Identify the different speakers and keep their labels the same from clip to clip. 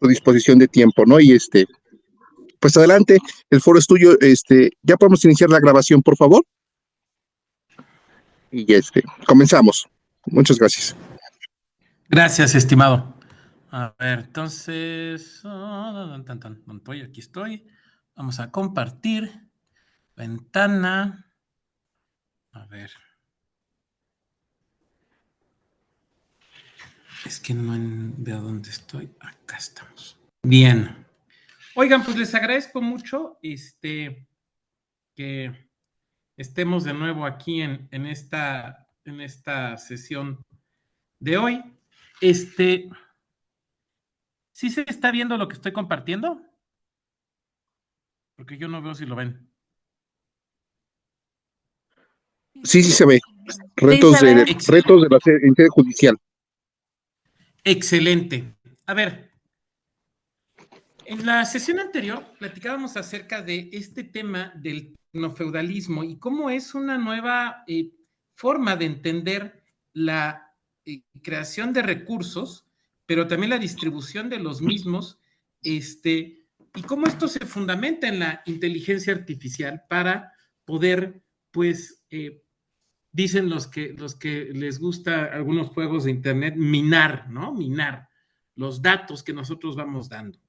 Speaker 1: tu disposición de tiempo, ¿no? Y pues adelante, el foro es tuyo. Ya podemos iniciar la grabación, por favor. Y comenzamos. Muchas gracias.
Speaker 2: Gracias, estimado. A ver, entonces, aquí estoy. Vamos a compartir ventana. A ver. Es que no veo dónde estoy. Acá estamos. Bien. Oigan, pues les agradezco mucho que estemos de nuevo aquí en esta sesión de hoy. ¿Sí se está viendo lo que estoy compartiendo? Porque yo no veo si lo ven.
Speaker 1: Sí, sí se ve. Retos de la sede judicial.
Speaker 2: Excelente. A ver, en la sesión anterior platicábamos acerca de este tema del tecnofeudalismo y cómo es una nueva forma de entender la creación de recursos, pero también la distribución de los mismos, y cómo esto se fundamenta en la inteligencia artificial para poder, pues, dicen los que les gusta algunos juegos de internet, minar, ¿no? Minar los datos que nosotros vamos dando.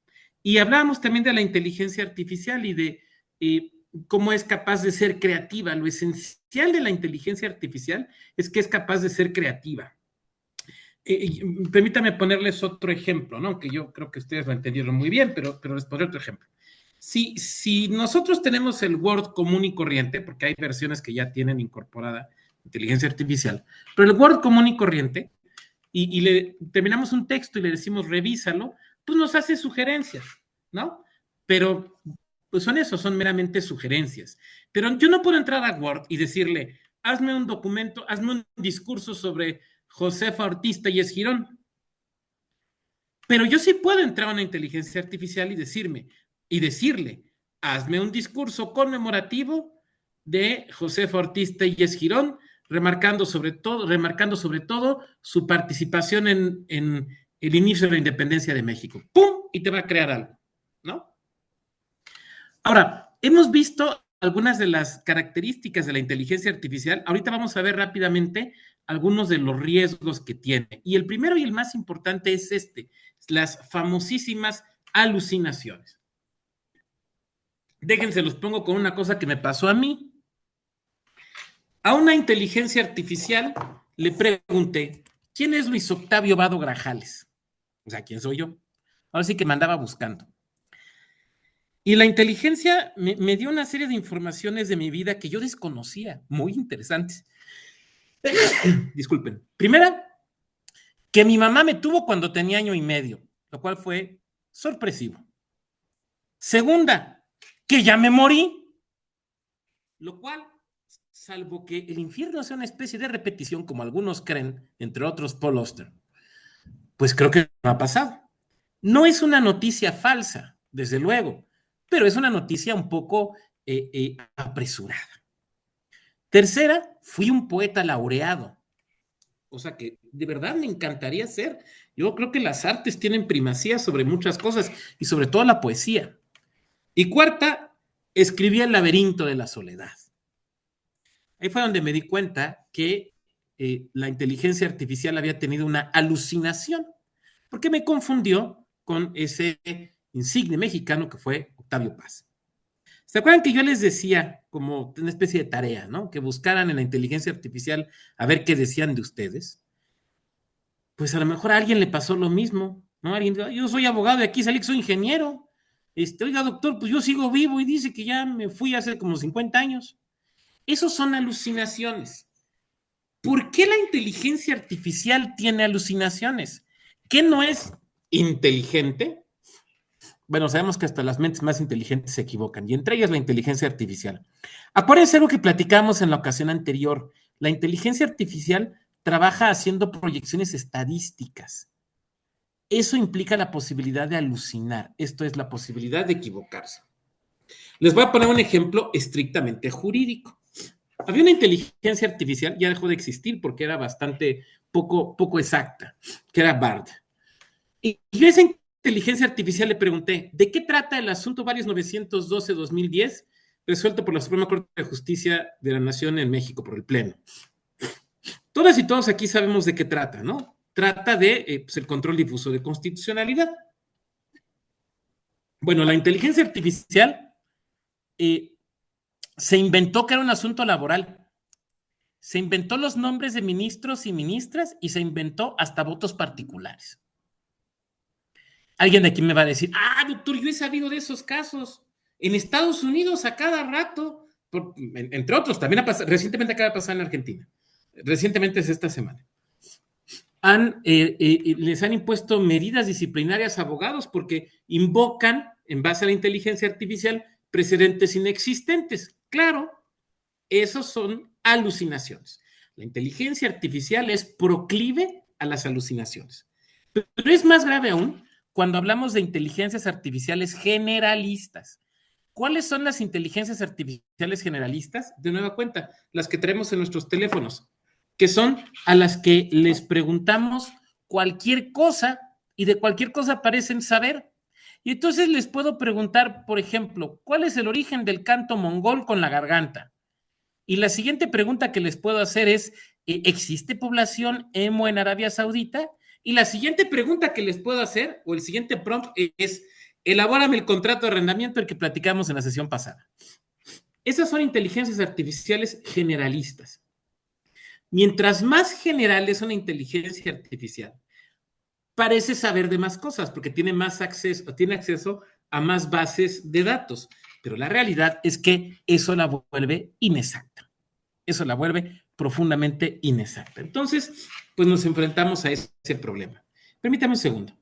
Speaker 2: Y hablábamos también de la inteligencia artificial y de cómo es capaz de ser creativa. Lo esencial de la inteligencia artificial es que es capaz de ser creativa. Permítame ponerles otro ejemplo, ¿no? Que yo creo que ustedes lo entendieron muy bien, pero les pondré otro ejemplo. Si nosotros tenemos el Word común y corriente, porque hay versiones que ya tienen incorporada inteligencia artificial, pero el Word común y corriente, y le terminamos un texto y le decimos revísalo, pues nos hace sugerencias, ¿no? Pero pues son meramente sugerencias. Pero yo no puedo entrar a Word y decirle, hazme un documento, hazme un discurso sobre Josefa Ortiz Tellez Girón. Pero yo sí puedo entrar a una inteligencia artificial y decirle, hazme un discurso conmemorativo de Josefa Ortiz Tellez Girón, remarcando sobre todo su participación en el inicio de la independencia de México. ¡Pum! Y te va a crear algo, ¿no? Ahora, hemos visto algunas de las características de la inteligencia artificial. Ahorita vamos a ver rápidamente algunos de los riesgos que tiene. Y el primero y el más importante es las famosísimas alucinaciones. Déjense, los pongo con una cosa que me pasó a mí. A una inteligencia artificial le pregunté, ¿quién es Luis Octavio Vado Grajales? O sea, ¿quién soy yo? Ahora sí que me andaba buscando. Y la inteligencia me dio una serie de informaciones de mi vida que yo desconocía, muy interesantes. Disculpen. Primera, que mi mamá me tuvo cuando tenía 1 año y medio, lo cual fue sorpresivo. Segunda, que ya me morí, lo cual, salvo que el infierno sea una especie de repetición, como algunos creen, entre otros Paul Auster, pues creo que no ha pasado. No es una noticia falsa, desde luego, pero es una noticia un poco apresurada. Tercera, fui un poeta laureado, cosa que de verdad me encantaría ser. Yo creo que las artes tienen primacía sobre muchas cosas y sobre todo la poesía. Y cuarta, escribí El laberinto de la soledad. Ahí fue donde me di cuenta que la inteligencia artificial había tenido una alucinación, porque me confundió con ese insigne mexicano que fue Octavio Paz. ¿Se acuerdan que yo les decía como una especie de tarea, ¿no? Que buscaran en la inteligencia artificial a ver qué decían de ustedes? Pues a lo mejor a alguien le pasó lo mismo, ¿no? Alguien, yo soy abogado y aquí salí que soy ingeniero. Oiga, doctor, pues yo sigo vivo y dice que ya me fui hace como 50 años. Esos son alucinaciones. ¿Por qué la inteligencia artificial tiene alucinaciones? ¿Qué no es inteligente? Bueno, sabemos que hasta las mentes más inteligentes se equivocan, y entre ellas la inteligencia artificial. Acuérdense algo que platicamos en la ocasión anterior. La inteligencia artificial trabaja haciendo proyecciones estadísticas. Eso implica la posibilidad de alucinar. Esto es la posibilidad de equivocarse. Les voy a poner un ejemplo estrictamente jurídico. Había una inteligencia artificial, ya dejó de existir porque era bastante poco exacta, que era BARD. Y esa inteligencia artificial le pregunté, ¿de qué trata el asunto varios 912-2010 resuelto por la Suprema Corte de Justicia de la Nación en México por el Pleno? Todas y todos aquí sabemos de qué trata, ¿no? Trata de pues, el control difuso de constitucionalidad. Bueno, la inteligencia artificial se inventó que era un asunto laboral. Se inventó los nombres de ministros y ministras y se inventó hasta votos particulares. Alguien de aquí me va a decir, doctor, yo he sabido de esos casos. En Estados Unidos a cada rato, entre otros, también recientemente acaba de pasar en Argentina. Recientemente es esta semana. Les han impuesto medidas disciplinarias a abogados porque invocan, en base a la inteligencia artificial, precedentes inexistentes. Claro, esos son alucinaciones. La inteligencia artificial es proclive a las alucinaciones. Pero es más grave aún cuando hablamos de inteligencias artificiales generalistas. ¿Cuáles son las inteligencias artificiales generalistas? De nueva cuenta, las que tenemos en nuestros teléfonos, que son a las que les preguntamos cualquier cosa y de cualquier cosa parecen saber. Y entonces les puedo preguntar, por ejemplo, ¿cuál es el origen del canto mongol con la garganta? Y la siguiente pregunta que les puedo hacer es, ¿existe población emo en Arabia Saudita? Y la siguiente pregunta que les puedo hacer, o el siguiente prompt es, elabórame el contrato de arrendamiento del que platicamos en la sesión pasada. Esas son inteligencias artificiales generalistas. Mientras más general es una inteligencia artificial, parece saber de más cosas, porque tiene acceso a más bases de datos. Pero la realidad es que eso la vuelve inexacta. Eso la vuelve profundamente inexacta. Entonces, pues nos enfrentamos a ese problema. Permítame un segundo.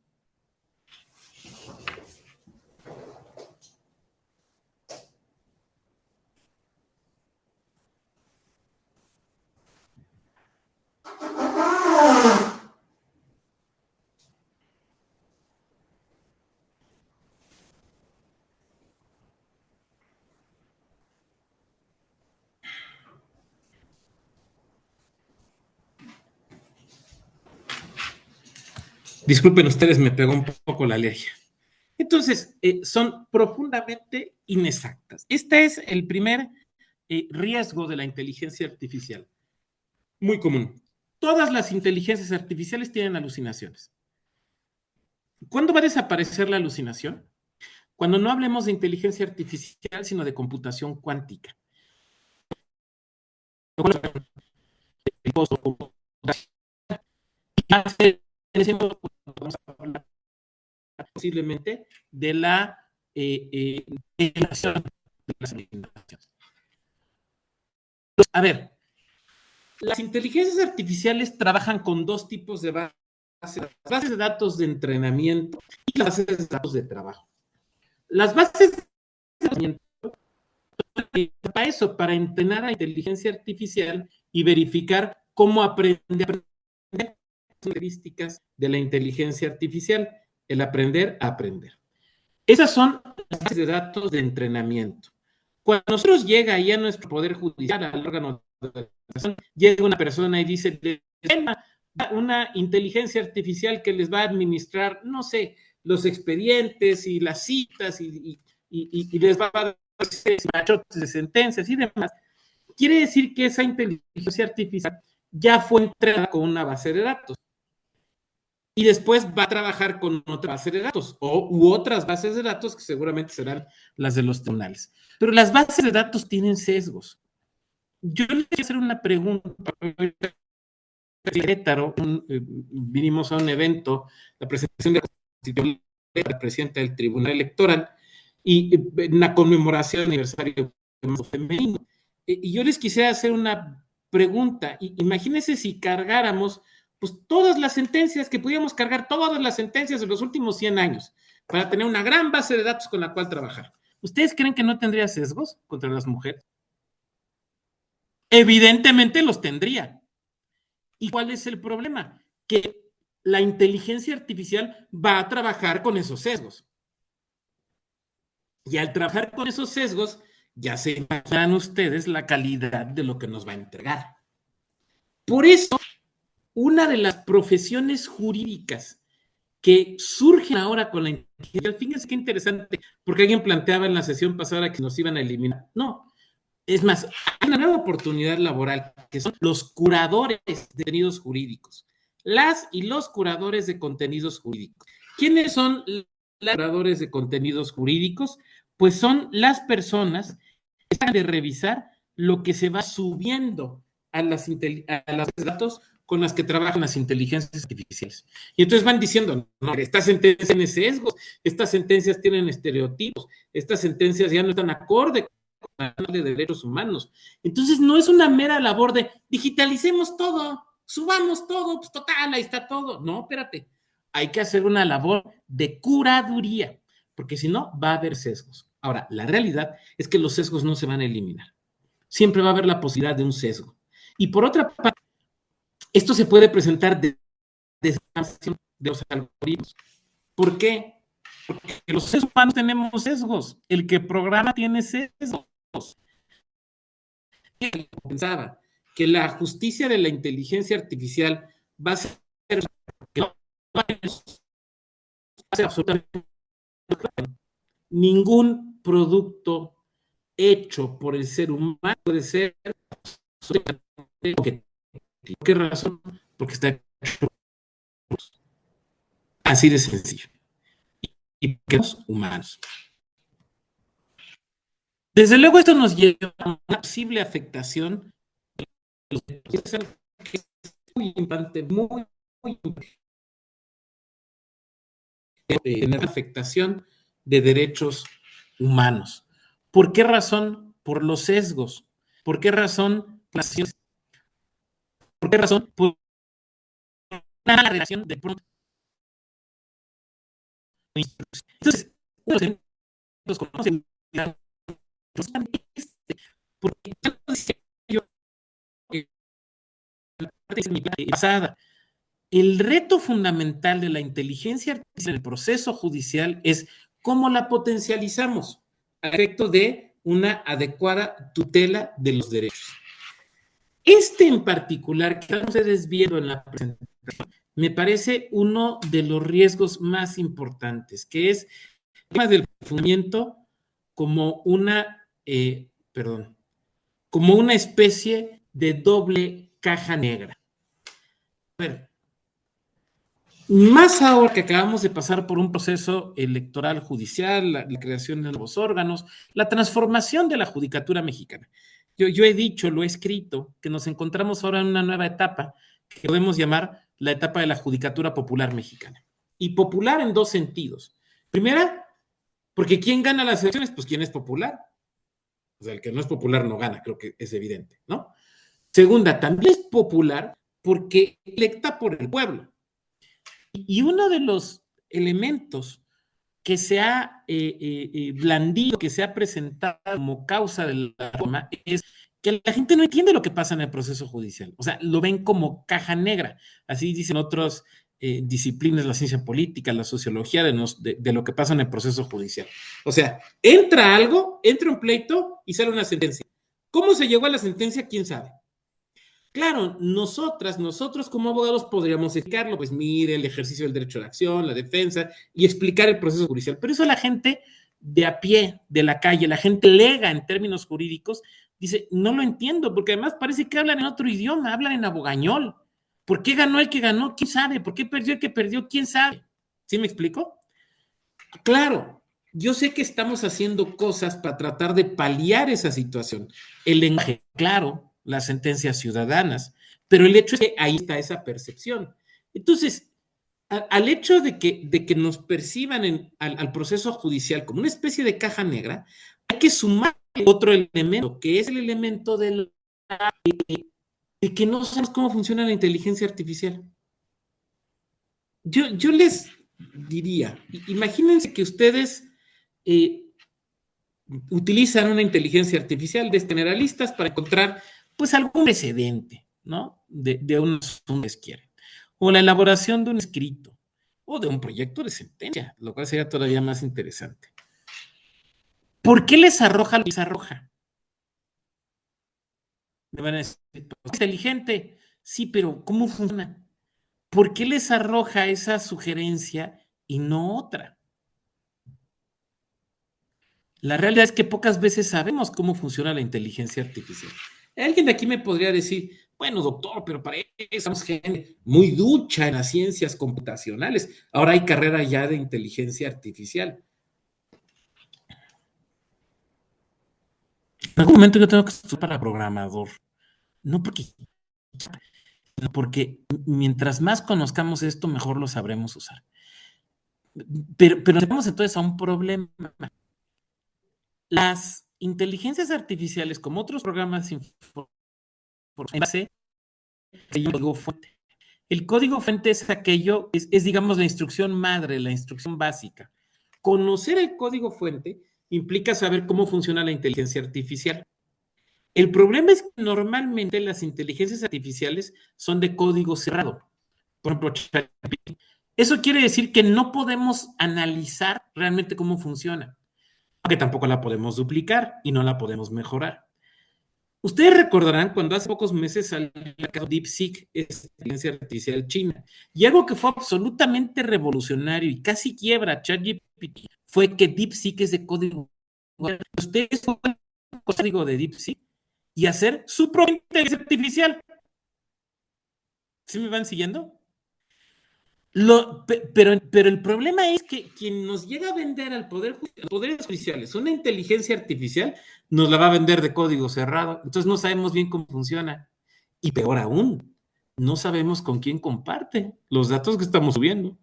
Speaker 2: Disculpen ustedes, me pegó un poco la alergia. Entonces, son profundamente inexactas. Este es el primer riesgo de la inteligencia artificial. Muy común. Todas las inteligencias artificiales tienen alucinaciones. ¿Cuándo va a desaparecer la alucinación? Cuando no hablemos de inteligencia artificial, sino de computación cuántica. Vamos a hablar posiblemente de la generación de las alucinaciones. A ver, las inteligencias artificiales trabajan con dos tipos de bases: las bases de datos de entrenamiento y las bases de datos de trabajo. Las bases de entrenamiento para eso, para entrenar a inteligencia artificial y verificar cómo aprender características de la inteligencia artificial, el aprender a aprender. Esas son las bases de datos de entrenamiento. Cuando nosotros llega ahí a nuestro poder judicial, al órgano de organización, llega una persona y dice, una inteligencia artificial que les va a administrar, no sé, los expedientes y las citas y les va a dar machotes de sentencias y demás. Quiere decir que esa inteligencia artificial ya fue entrenada con una base de datos. Y después va a trabajar con otra base de datos u otras bases de datos que seguramente serán las de los tribunales. Pero las bases de datos tienen sesgos. Yo les quiero hacer una pregunta. Vinimos a un evento, la presentación de la Constitución del presidente del Tribunal Electoral y la conmemoración del aniversario femenino. Y yo les quisiera hacer una pregunta. Imagínense si cargáramos pues todas las sentencias, que pudiéramos cargar todas las sentencias de los últimos 100 años para tener una gran base de datos con la cual trabajar. ¿Ustedes creen que no tendría sesgos contra las mujeres? Evidentemente los tendría. ¿Y cuál es el problema? Que la inteligencia artificial va a trabajar con esos sesgos. Y al trabajar con esos sesgos, ya se imaginan ustedes la calidad de lo que nos va a entregar. Por eso, una de las profesiones jurídicas que surgen ahora con la inteligencia. Fíjense qué interesante, porque alguien planteaba en la sesión pasada que nos iban a eliminar. No, es más, hay una nueva oportunidad laboral, que son los curadores de contenidos jurídicos. Las y los curadores de contenidos jurídicos. ¿Quiénes son los curadores de contenidos jurídicos? Pues son las personas que están de revisar lo que se va subiendo a las datos con las que trabajan las inteligencias artificiales. Y entonces van diciendo, no, estas sentencias tienen sesgos, estas sentencias tienen estereotipos, estas sentencias ya no están acorde de derechos humanos. Entonces no es una mera labor de digitalicemos todo, subamos todo, pues total, ahí está todo. No, espérate, hay que hacer una labor de curaduría, porque si no va a haber sesgos. Ahora, la realidad es que los sesgos no se van a eliminar. Siempre va a haber la posibilidad de un sesgo. Y por otra parte, esto se puede presentar desde de los algoritmos. ¿Por qué? Porque los seres humanos tenemos sesgos. El que programa tiene sesgos. Pensaba que la justicia de la inteligencia artificial va a ser que no va a ser absolutamente ningún producto hecho por el ser humano puede ser objetivo. ¿Por qué razón? Porque está hecho así de sencillo. Y que los humanos. Desde luego esto nos lleva a una posible afectación que es muy importante, muy importante, en la afectación de derechos humanos. ¿Por qué razón? Por los sesgos. ¿Por qué razón? ¿Por qué razón? Por una relación de pronto. Entonces, uno de los conocen porque yo pasada. El reto fundamental de la inteligencia artificial en el proceso judicial es cómo la potencializamos a efecto de una adecuada tutela de los derechos. Este en particular, que están ustedes viendo en la presentación, me parece uno de los riesgos más importantes, que es el tema del funcionamiento como como una especie de doble caja negra. A ver, más ahora que acabamos de pasar por un proceso electoral judicial, la creación de nuevos órganos, la transformación de la judicatura mexicana. Yo he dicho, lo he escrito, que nos encontramos ahora en una nueva etapa que podemos llamar la etapa de la judicatura popular mexicana. Y popular en dos sentidos. Primera, porque ¿quién gana las elecciones? Pues ¿quién es popular? O sea, el que no es popular no gana, creo que es evidente, ¿no? Segunda, también es popular porque electa por el pueblo. Y uno de los elementos que se ha blandido, que se ha presentado como causa de la reforma, es que la gente no entiende lo que pasa en el proceso judicial. O sea, lo ven como caja negra. Así dicen otras disciplinas, la ciencia política, la sociología, de lo que pasa en el proceso judicial. O sea, entra algo, entra un pleito y sale una sentencia. ¿Cómo se llegó a la sentencia? ¿Quién sabe? Claro, nosotros como abogados podríamos explicarlo, pues mire, el ejercicio del derecho de acción, la defensa y explicar el proceso judicial. Pero eso la gente de a pie, de la calle, la gente lega en términos jurídicos, dice, no lo entiendo, porque además parece que hablan en otro idioma, hablan en abogañol. ¿Por qué ganó el que ganó? ¿Quién sabe? ¿Por qué perdió el que perdió? ¿Quién sabe? ¿Sí me explico? Claro, yo sé que estamos haciendo cosas para tratar de paliar esa situación. El lenguaje, claro, las sentencias ciudadanas, pero el hecho es que ahí está esa percepción. Entonces, al hecho de que nos perciban al proceso judicial como una especie de caja negra, hay que sumar otro elemento, que es el elemento de que no sabemos cómo funciona la inteligencia artificial. Yo les diría, imagínense que ustedes utilizan una inteligencia artificial de generalistas para encontrar pues algún precedente, ¿no? De un asunto que quieren. O la elaboración de un escrito o de un proyecto de sentencia, lo cual sería todavía más interesante. ¿Por qué les arroja lo que les arroja? Me van a decir, ¿es inteligente? Sí, pero ¿cómo funciona? ¿por qué les arroja esa sugerencia y no otra? La realidad es que pocas veces sabemos cómo funciona la inteligencia artificial. Alguien de aquí me podría decir, bueno, doctor, pero para eso somos gente muy ducha en las ciencias computacionales. Ahora hay carrera ya de inteligencia artificial. En algún momento yo tengo que estudiar para programador. No porque, sino porque mientras más conozcamos esto, mejor lo sabremos usar. Pero tenemos entonces a un problema. Las inteligencias artificiales, como otros programas en base al código fuente. El código fuente es aquello, digamos, la instrucción madre, la instrucción básica. Conocer el código fuente implica saber cómo funciona la inteligencia artificial. El problema es que normalmente las inteligencias artificiales son de código cerrado. Por ejemplo, ChatGPT. Eso quiere decir que no podemos analizar realmente cómo funciona, aunque tampoco la podemos duplicar y no la podemos mejorar. Ustedes recordarán cuando hace pocos meses salió el mercado DeepSeek, esta inteligencia artificial china, y algo que fue absolutamente revolucionario y casi quiebra ChatGPT fue que DeepSeek es de código. Ustedes pueden código de DeepSeek y hacer su propia inteligencia artificial. ¿Sí me van siguiendo? Pero el problema es que quien nos llega a vender al poder, a los poderes judiciales una inteligencia artificial nos la va a vender de código cerrado. Entonces no sabemos bien cómo funciona. Y peor aún, no sabemos con quién comparte los datos que estamos subiendo.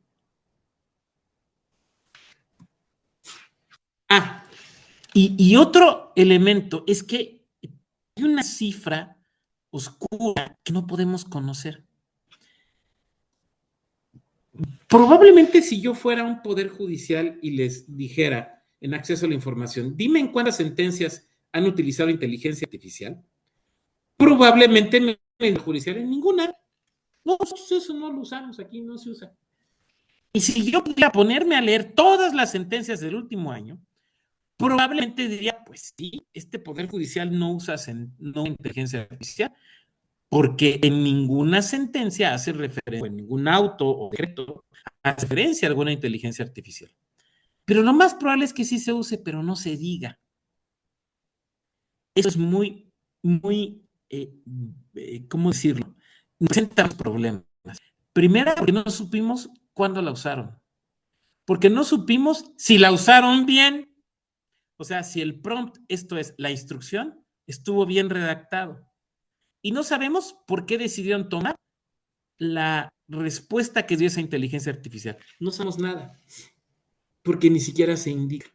Speaker 2: Ah, y otro elemento es que hay una cifra oscura que no podemos conocer. Probablemente si yo fuera un poder judicial y les dijera en acceso a la información, dime en cuántas sentencias han utilizado inteligencia artificial, probablemente me judicial en ninguna. No, eso no lo usamos aquí, no se usa. Y si yo pudiera ponerme a leer todas las sentencias del último año, probablemente diría, pues sí, este poder judicial no usa no inteligencia artificial, porque en ninguna sentencia hace referencia, en ningún auto o decreto, hace referencia a alguna inteligencia artificial. Pero lo más probable es que sí se use, pero no se diga. Eso es muy, ¿cómo decirlo? Nos presentan problemas. Primero, porque no supimos cuándo la usaron. Porque no supimos si la usaron bien. O sea, si el prompt, esto es la instrucción, estuvo bien redactado. Y no sabemos por qué decidieron tomar la respuesta que dio esa inteligencia artificial. No sabemos nada, porque ni siquiera se indica.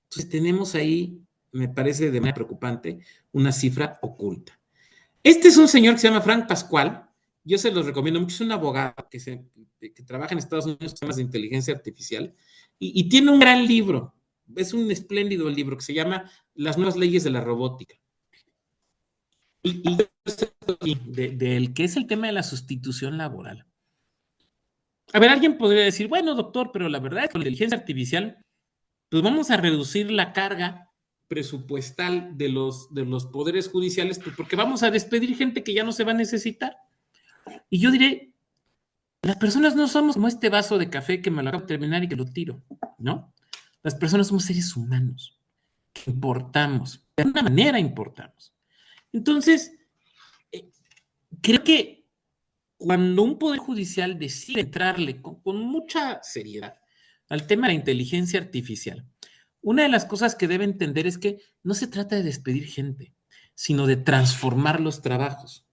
Speaker 2: Entonces tenemos ahí, me parece de manera preocupante, una cifra oculta. Este es un señor que se llama Frank Pascual, yo se los recomiendo mucho, es un abogado que trabaja en Estados Unidos en temas de inteligencia artificial y tiene un gran libro, es un espléndido libro que se llama Las nuevas leyes de la robótica. Y del que es el tema de la sustitución laboral. A ver, alguien podría decir, bueno, doctor, pero la verdad es que con la inteligencia artificial, pues vamos a reducir la carga presupuestal de los poderes judiciales, pues porque vamos a despedir gente que ya no se va a necesitar. Y yo diré, las personas no somos como este vaso de café que me lo acabo de terminar y que lo tiro, ¿no? Las personas somos seres humanos, que importamos, de alguna manera importamos. Entonces, creo que cuando un poder judicial decide entrarle con mucha seriedad al tema de la inteligencia artificial, una de las cosas que debe entender es que no se trata de despedir gente, sino de transformar los trabajos.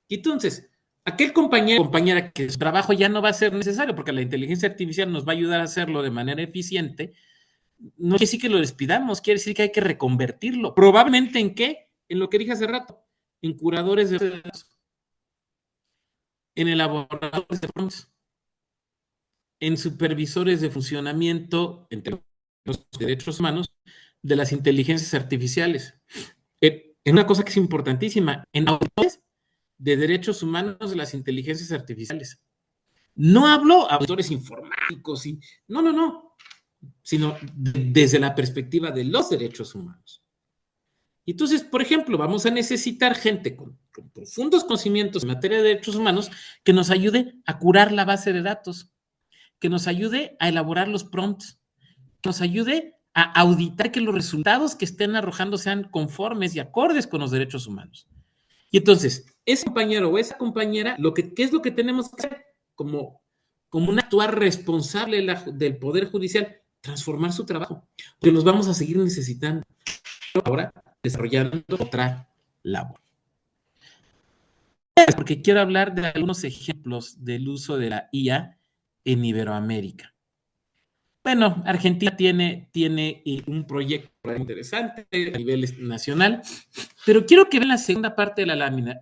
Speaker 2: Y entonces, aquel compañero o compañera que su trabajo ya no va a ser necesario porque la inteligencia artificial nos va a ayudar a hacerlo de manera eficiente, no quiere decir que lo despidamos, quiere decir que hay que reconvertirlo. ¿Probablemente en qué? En lo que dije hace rato, en curadores de datos, en elaboradores de prompts, en supervisores de funcionamiento, entre los derechos humanos, de las inteligencias artificiales. En una cosa que es importantísima, en autores de derechos humanos de las inteligencias artificiales. No hablo a autores informáticos, no, sino desde la perspectiva de los derechos humanos. Y entonces, por ejemplo, vamos a necesitar gente con profundos conocimientos en materia de derechos humanos que nos ayude a curar la base de datos, que nos ayude a elaborar los prompts, que nos ayude a auditar que los resultados que estén arrojando sean conformes y acordes con los derechos humanos. Y entonces, ese compañero o esa compañera, ¿qué es lo que tenemos que hacer como un actuar responsable del Poder Judicial? Transformar su trabajo, porque los vamos a seguir necesitando ahora desarrollando otra labor. Porque quiero hablar de algunos ejemplos del uso de la IA en Iberoamérica. Bueno, Argentina tiene un proyecto interesante a nivel nacional, pero quiero que vean la segunda parte de la lámina.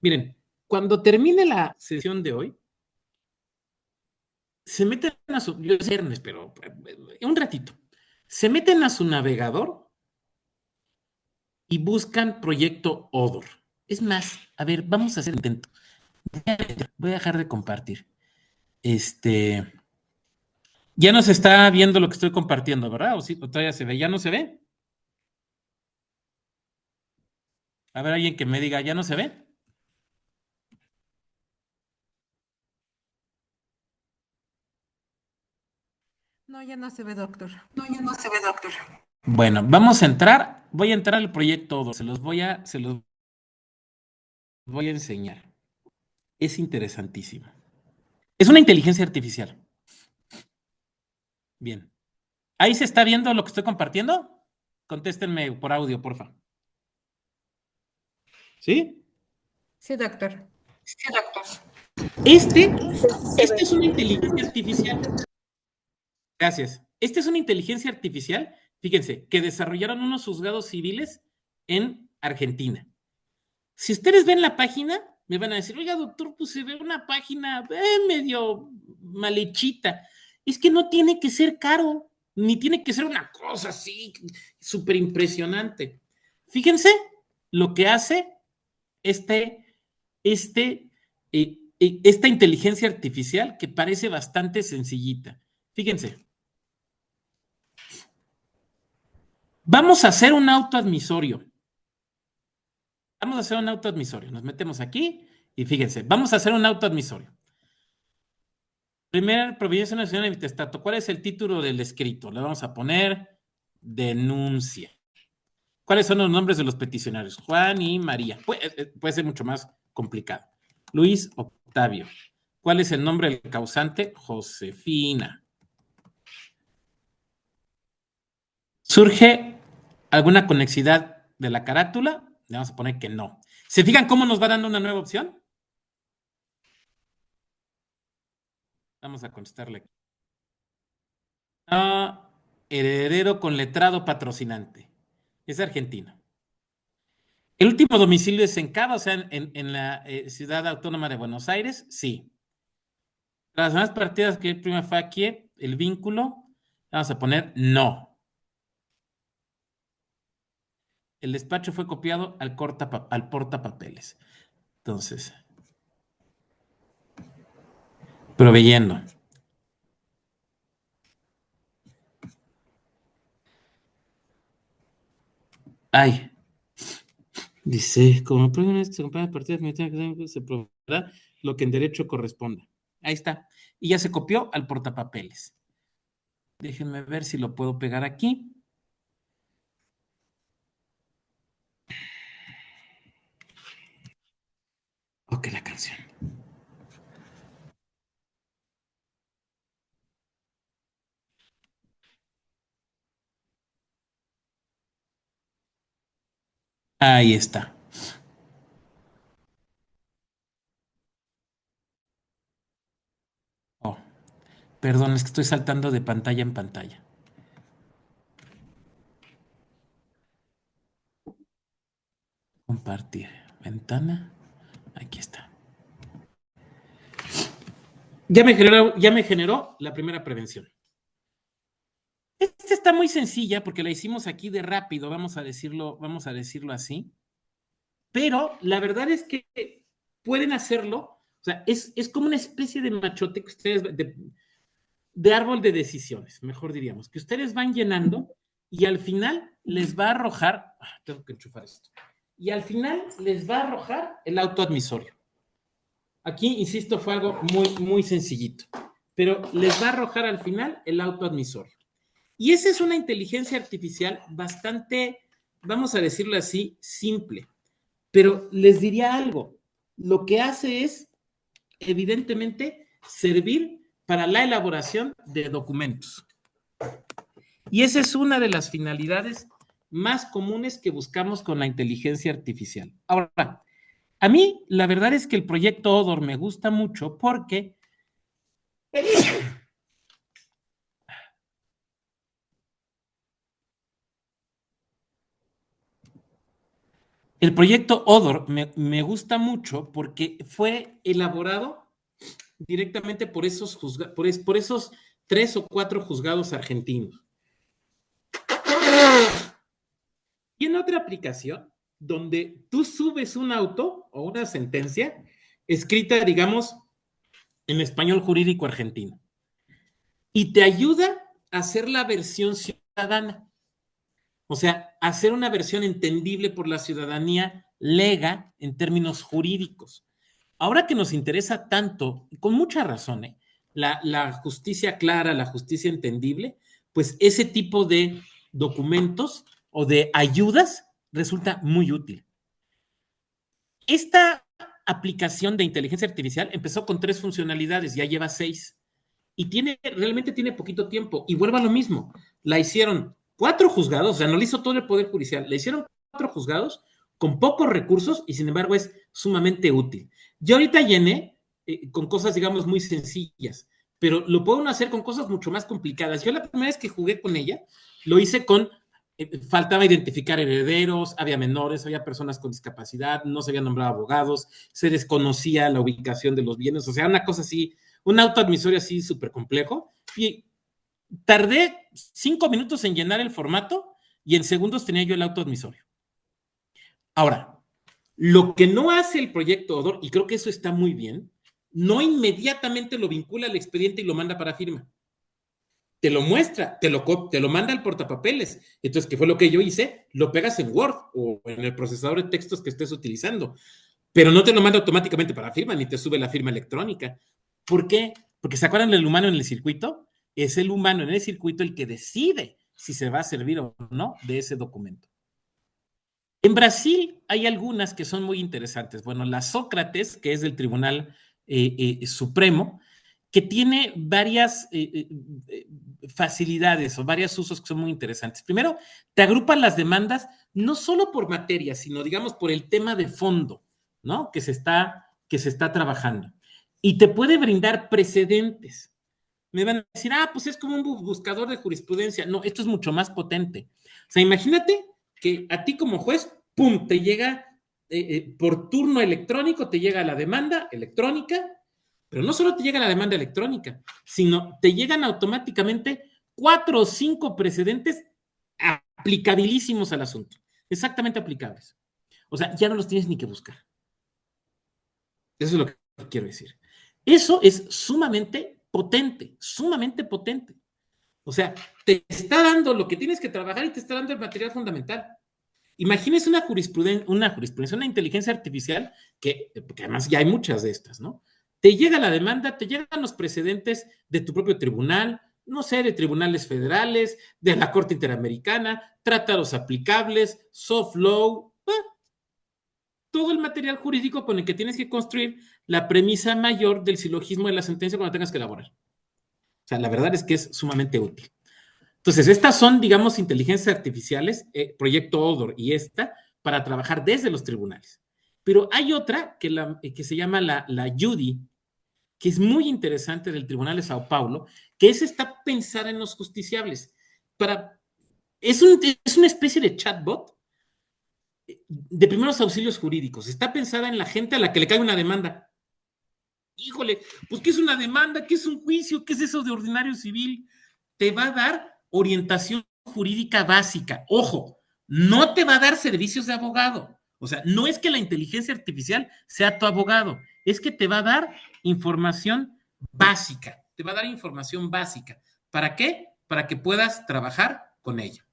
Speaker 2: Miren, cuando termine la sesión de hoy, se meten a su, yo es viernes, pero un ratito, se meten a su navegador y buscan proyecto Odor. Es más, a ver, vamos a hacer un intento. Voy a dejar de compartir. Ya no se está viendo lo que estoy compartiendo, ¿verdad? ¿O, sí, o todavía se ve? ¿Ya no se ve? A ver, alguien que me diga, ¿ya no se ve?
Speaker 3: No, ya no se ve, doctor.
Speaker 2: No, ya no se ve, doctor. Bueno, vamos a entrar. Voy a entrar al proyecto Odor. Se los voy a enseñar. Es interesantísimo. Es una inteligencia artificial. Bien. ¿Ahí se está viendo lo que estoy compartiendo? Contéstenme por audio, porfa. ¿Sí?
Speaker 3: Sí, doctor.
Speaker 2: Sí, doctor. Este es una inteligencia artificial. Gracias. Esta es una inteligencia artificial, fíjense, que desarrollaron unos juzgados civiles en Argentina. Si ustedes ven la página, me van a decir, oiga, doctor, pues se ve una página medio malhechita. Es que no tiene que ser caro, ni tiene que ser una cosa así súper impresionante. Fíjense lo que hace esta inteligencia artificial que parece bastante sencillita. Fíjense. Vamos a hacer un autoadmisorio. Vamos a hacer un autoadmisorio. Nos metemos aquí y fíjense, vamos a hacer un autoadmisorio. Primera Providencia Nacional de Intestato. ¿Cuál es el título del escrito? Le vamos a poner denuncia. ¿Cuáles son los nombres de los peticionarios? Juan y María. Puede ser mucho más complicado. Luis Octavio. ¿Cuál es el nombre del causante? Josefina. ¿Surge alguna conexidad de la carátula? Le vamos a poner que no. ¿Se fijan cómo nos va dando una nueva opción? Vamos a contestarle. Heredero con letrado patrocinante. Es argentino. ¿El último domicilio es en Cava, o sea, en la ciudad autónoma de Buenos Aires? Sí. Las demás partidas que prima facie, el vínculo, vamos a poner no. El despacho fue copiado al portapapeles. Entonces, proveyendo. Ay, dice, como prueben este compañía partidas se proveerá lo que en derecho corresponda. Ahí está. Y ya se copió al portapapeles. Déjenme ver si lo puedo pegar aquí. Ok, la canción. Ahí está. Oh, perdón, es que estoy saltando de pantalla en pantalla. Compartir. Ventana. Aquí está. Ya me generó la primera prevención. Esta está muy sencilla porque la hicimos aquí de rápido, vamos a decirlo así. Pero la verdad es que pueden hacerlo. O sea, es como una especie de machote que ustedes, de árbol de decisiones, mejor diríamos, que ustedes van llenando y al final les va a arrojar, tengo que enchufar esto, y al final les va a arrojar el auto admisorio. Aquí, insisto, fue algo muy, muy sencillito, pero les va a arrojar al final el auto admisorio. Y esa es una inteligencia artificial bastante, vamos a decirlo así, simple. Pero les diría algo, lo que hace es, evidentemente, servir para la elaboración de documentos. Y esa es una de las finalidades más comunes que buscamos con la inteligencia artificial. Ahora, a mí la verdad es que el proyecto Odor me gusta mucho porque el proyecto Odor me gusta mucho porque fue elaborado directamente por esos, por esos 3 o 4 juzgados argentinos. Y en otra aplicación, donde tú subes un auto o una sentencia escrita, digamos, en español jurídico argentino, y te ayuda a hacer la versión ciudadana. O sea, hacer una versión entendible por la ciudadanía lega en términos jurídicos. Ahora que nos interesa tanto, con mucha razón, la justicia clara, la justicia entendible, pues ese tipo de documentos o de ayudas resulta muy útil. Esta aplicación de inteligencia artificial empezó con 3 funcionalidades, ya lleva 6 y realmente tiene poquito tiempo. Y vuelvo a lo mismo, la hicieron 4 juzgados, o sea, no le hizo todo el Poder Judicial, le hicieron 4 juzgados con pocos recursos y sin embargo es sumamente útil. Yo ahorita llené con cosas, digamos, muy sencillas, pero lo puedo hacer con cosas mucho más complicadas. Yo la primera vez que jugué con ella, lo hice con, faltaba identificar herederos, había menores, había personas con discapacidad, no se habían nombrado abogados, se desconocía la ubicación de los bienes, o sea, una cosa así, un auto admisorio así súper complejo, y tardé 5 minutos en llenar el formato y en segundos tenía yo el auto admisorio. Ahora, lo que no hace el proyecto Odor, y creo que eso está muy bien, no inmediatamente lo vincula al expediente y lo manda para firma. Te lo muestra, te lo manda al portapapeles. Entonces, ¿qué fue lo que yo hice? Lo pegas en Word o en el procesador de textos que estés utilizando, pero no te lo manda automáticamente para firma, ni te sube la firma electrónica. ¿Por qué? Porque ¿se acuerdan del humano en el circuito? Es el humano en el circuito el que decide si se va a servir o no de ese documento. En Brasil hay algunas que son muy interesantes. Bueno, la Sócrates, que es del Tribunal Supremo, que tiene varias facilidades o varios usos que son muy interesantes. Primero, te agrupan las demandas no solo por materia, sino digamos por el tema de fondo, ¿no? Que se está trabajando. Y te puede brindar precedentes. Me van a decir, pues es como un buscador de jurisprudencia. No, esto es mucho más potente. O sea, imagínate que a ti como juez, ¡pum!, te llega por turno electrónico, te llega la demanda electrónica, pero no solo te llega la demanda electrónica, sino te llegan automáticamente 4 o 5 precedentes aplicabilísimos al asunto, exactamente aplicables. O sea, ya no los tienes ni que buscar. Eso es lo que quiero decir. Eso es sumamente potente, sumamente potente. O sea, te está dando lo que tienes que trabajar y te está dando el material fundamental. Imagínese una jurisprudencia, una inteligencia artificial, porque además ya hay muchas de estas, ¿no? Te llega la demanda, te llegan los precedentes de tu propio tribunal, no sé, de tribunales federales, de la Corte Interamericana, tratados aplicables, soft law, todo el material jurídico con el que tienes que construir la premisa mayor del silogismo de la sentencia cuando tengas que elaborar. O sea, la verdad es que es sumamente útil. Entonces, estas son, digamos, inteligencias artificiales, Proyecto Odor y esta, para trabajar desde los tribunales. Pero hay otra que se llama la Judy, que es muy interesante del Tribunal de Sao Paulo, que está pensada en los justiciables. Es una especie de chatbot de primeros auxilios jurídicos. Está pensada en la gente a la que le cae una demanda. Híjole, pues ¿qué es una demanda? ¿Qué es un juicio? ¿Qué es eso de ordinario civil? Te va a dar orientación jurídica básica. Ojo, no te va a dar servicios de abogado. O sea, no es que la inteligencia artificial sea tu abogado, es que te va a dar información básica. Te va a dar información básica. ¿Para qué? Para que puedas trabajar con ella.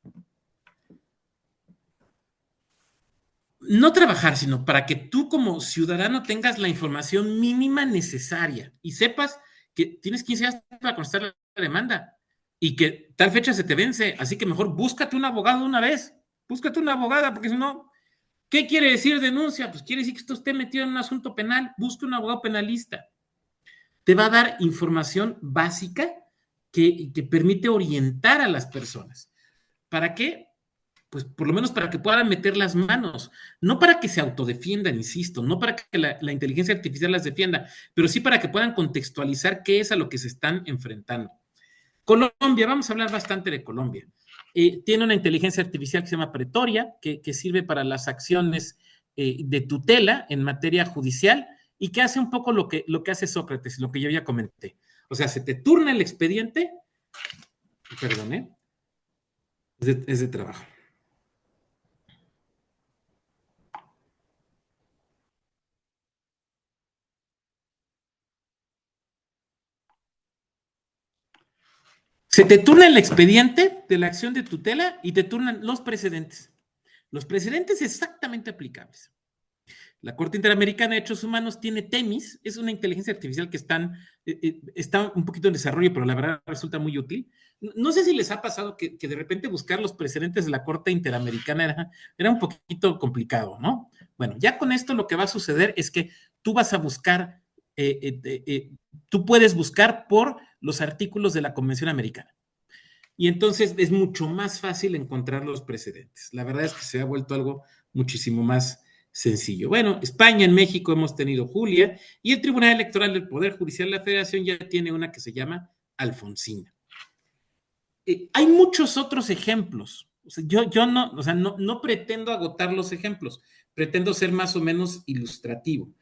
Speaker 2: no trabajar, sino para que tú como ciudadano tengas la información mínima necesaria y sepas que tienes 15 días para contestar la demanda y que tal fecha se te vence, así que mejor búscate un abogado una vez, búscate una abogada, porque si no, ¿qué quiere decir denuncia? Pues quiere decir que usted esté metido en un asunto penal, busque un abogado penalista. Te va a dar información básica que permite orientar a las personas. ¿Para qué? Pues por lo menos para que puedan meter las manos, no para que se autodefiendan, insisto, no para que la inteligencia artificial las defienda, pero sí para que puedan contextualizar qué es a lo que se están enfrentando. Colombia, vamos a hablar bastante de Colombia. Tiene una inteligencia artificial que se llama Pretoria, que sirve para las acciones de tutela en materia judicial y que hace un poco lo que hace Sócrates, lo que yo ya comenté. O sea, se te turna el expediente, perdón, es de trabajo. Se te turna el expediente de la acción de tutela y te turnan los precedentes. Los precedentes exactamente aplicables. La Corte Interamericana de Derechos Humanos tiene Temis, es una inteligencia artificial que está un poquito en desarrollo, pero la verdad resulta muy útil. No sé si les ha pasado que de repente buscar los precedentes de la Corte Interamericana era un poquito complicado, ¿no? Bueno, ya con esto lo que va a suceder es que tú vas a buscar, tú puedes buscar por los artículos de la Convención Americana. Y entonces es mucho más fácil encontrar los precedentes. La verdad es que se ha vuelto algo muchísimo más sencillo. Bueno, España, en México hemos tenido Julia y el Tribunal Electoral del Poder Judicial de la Federación ya tiene una que se llama Alfonsina. Hay muchos otros ejemplos. O sea, yo no, o sea, no pretendo agotar los ejemplos, pretendo ser más o menos ilustrativo.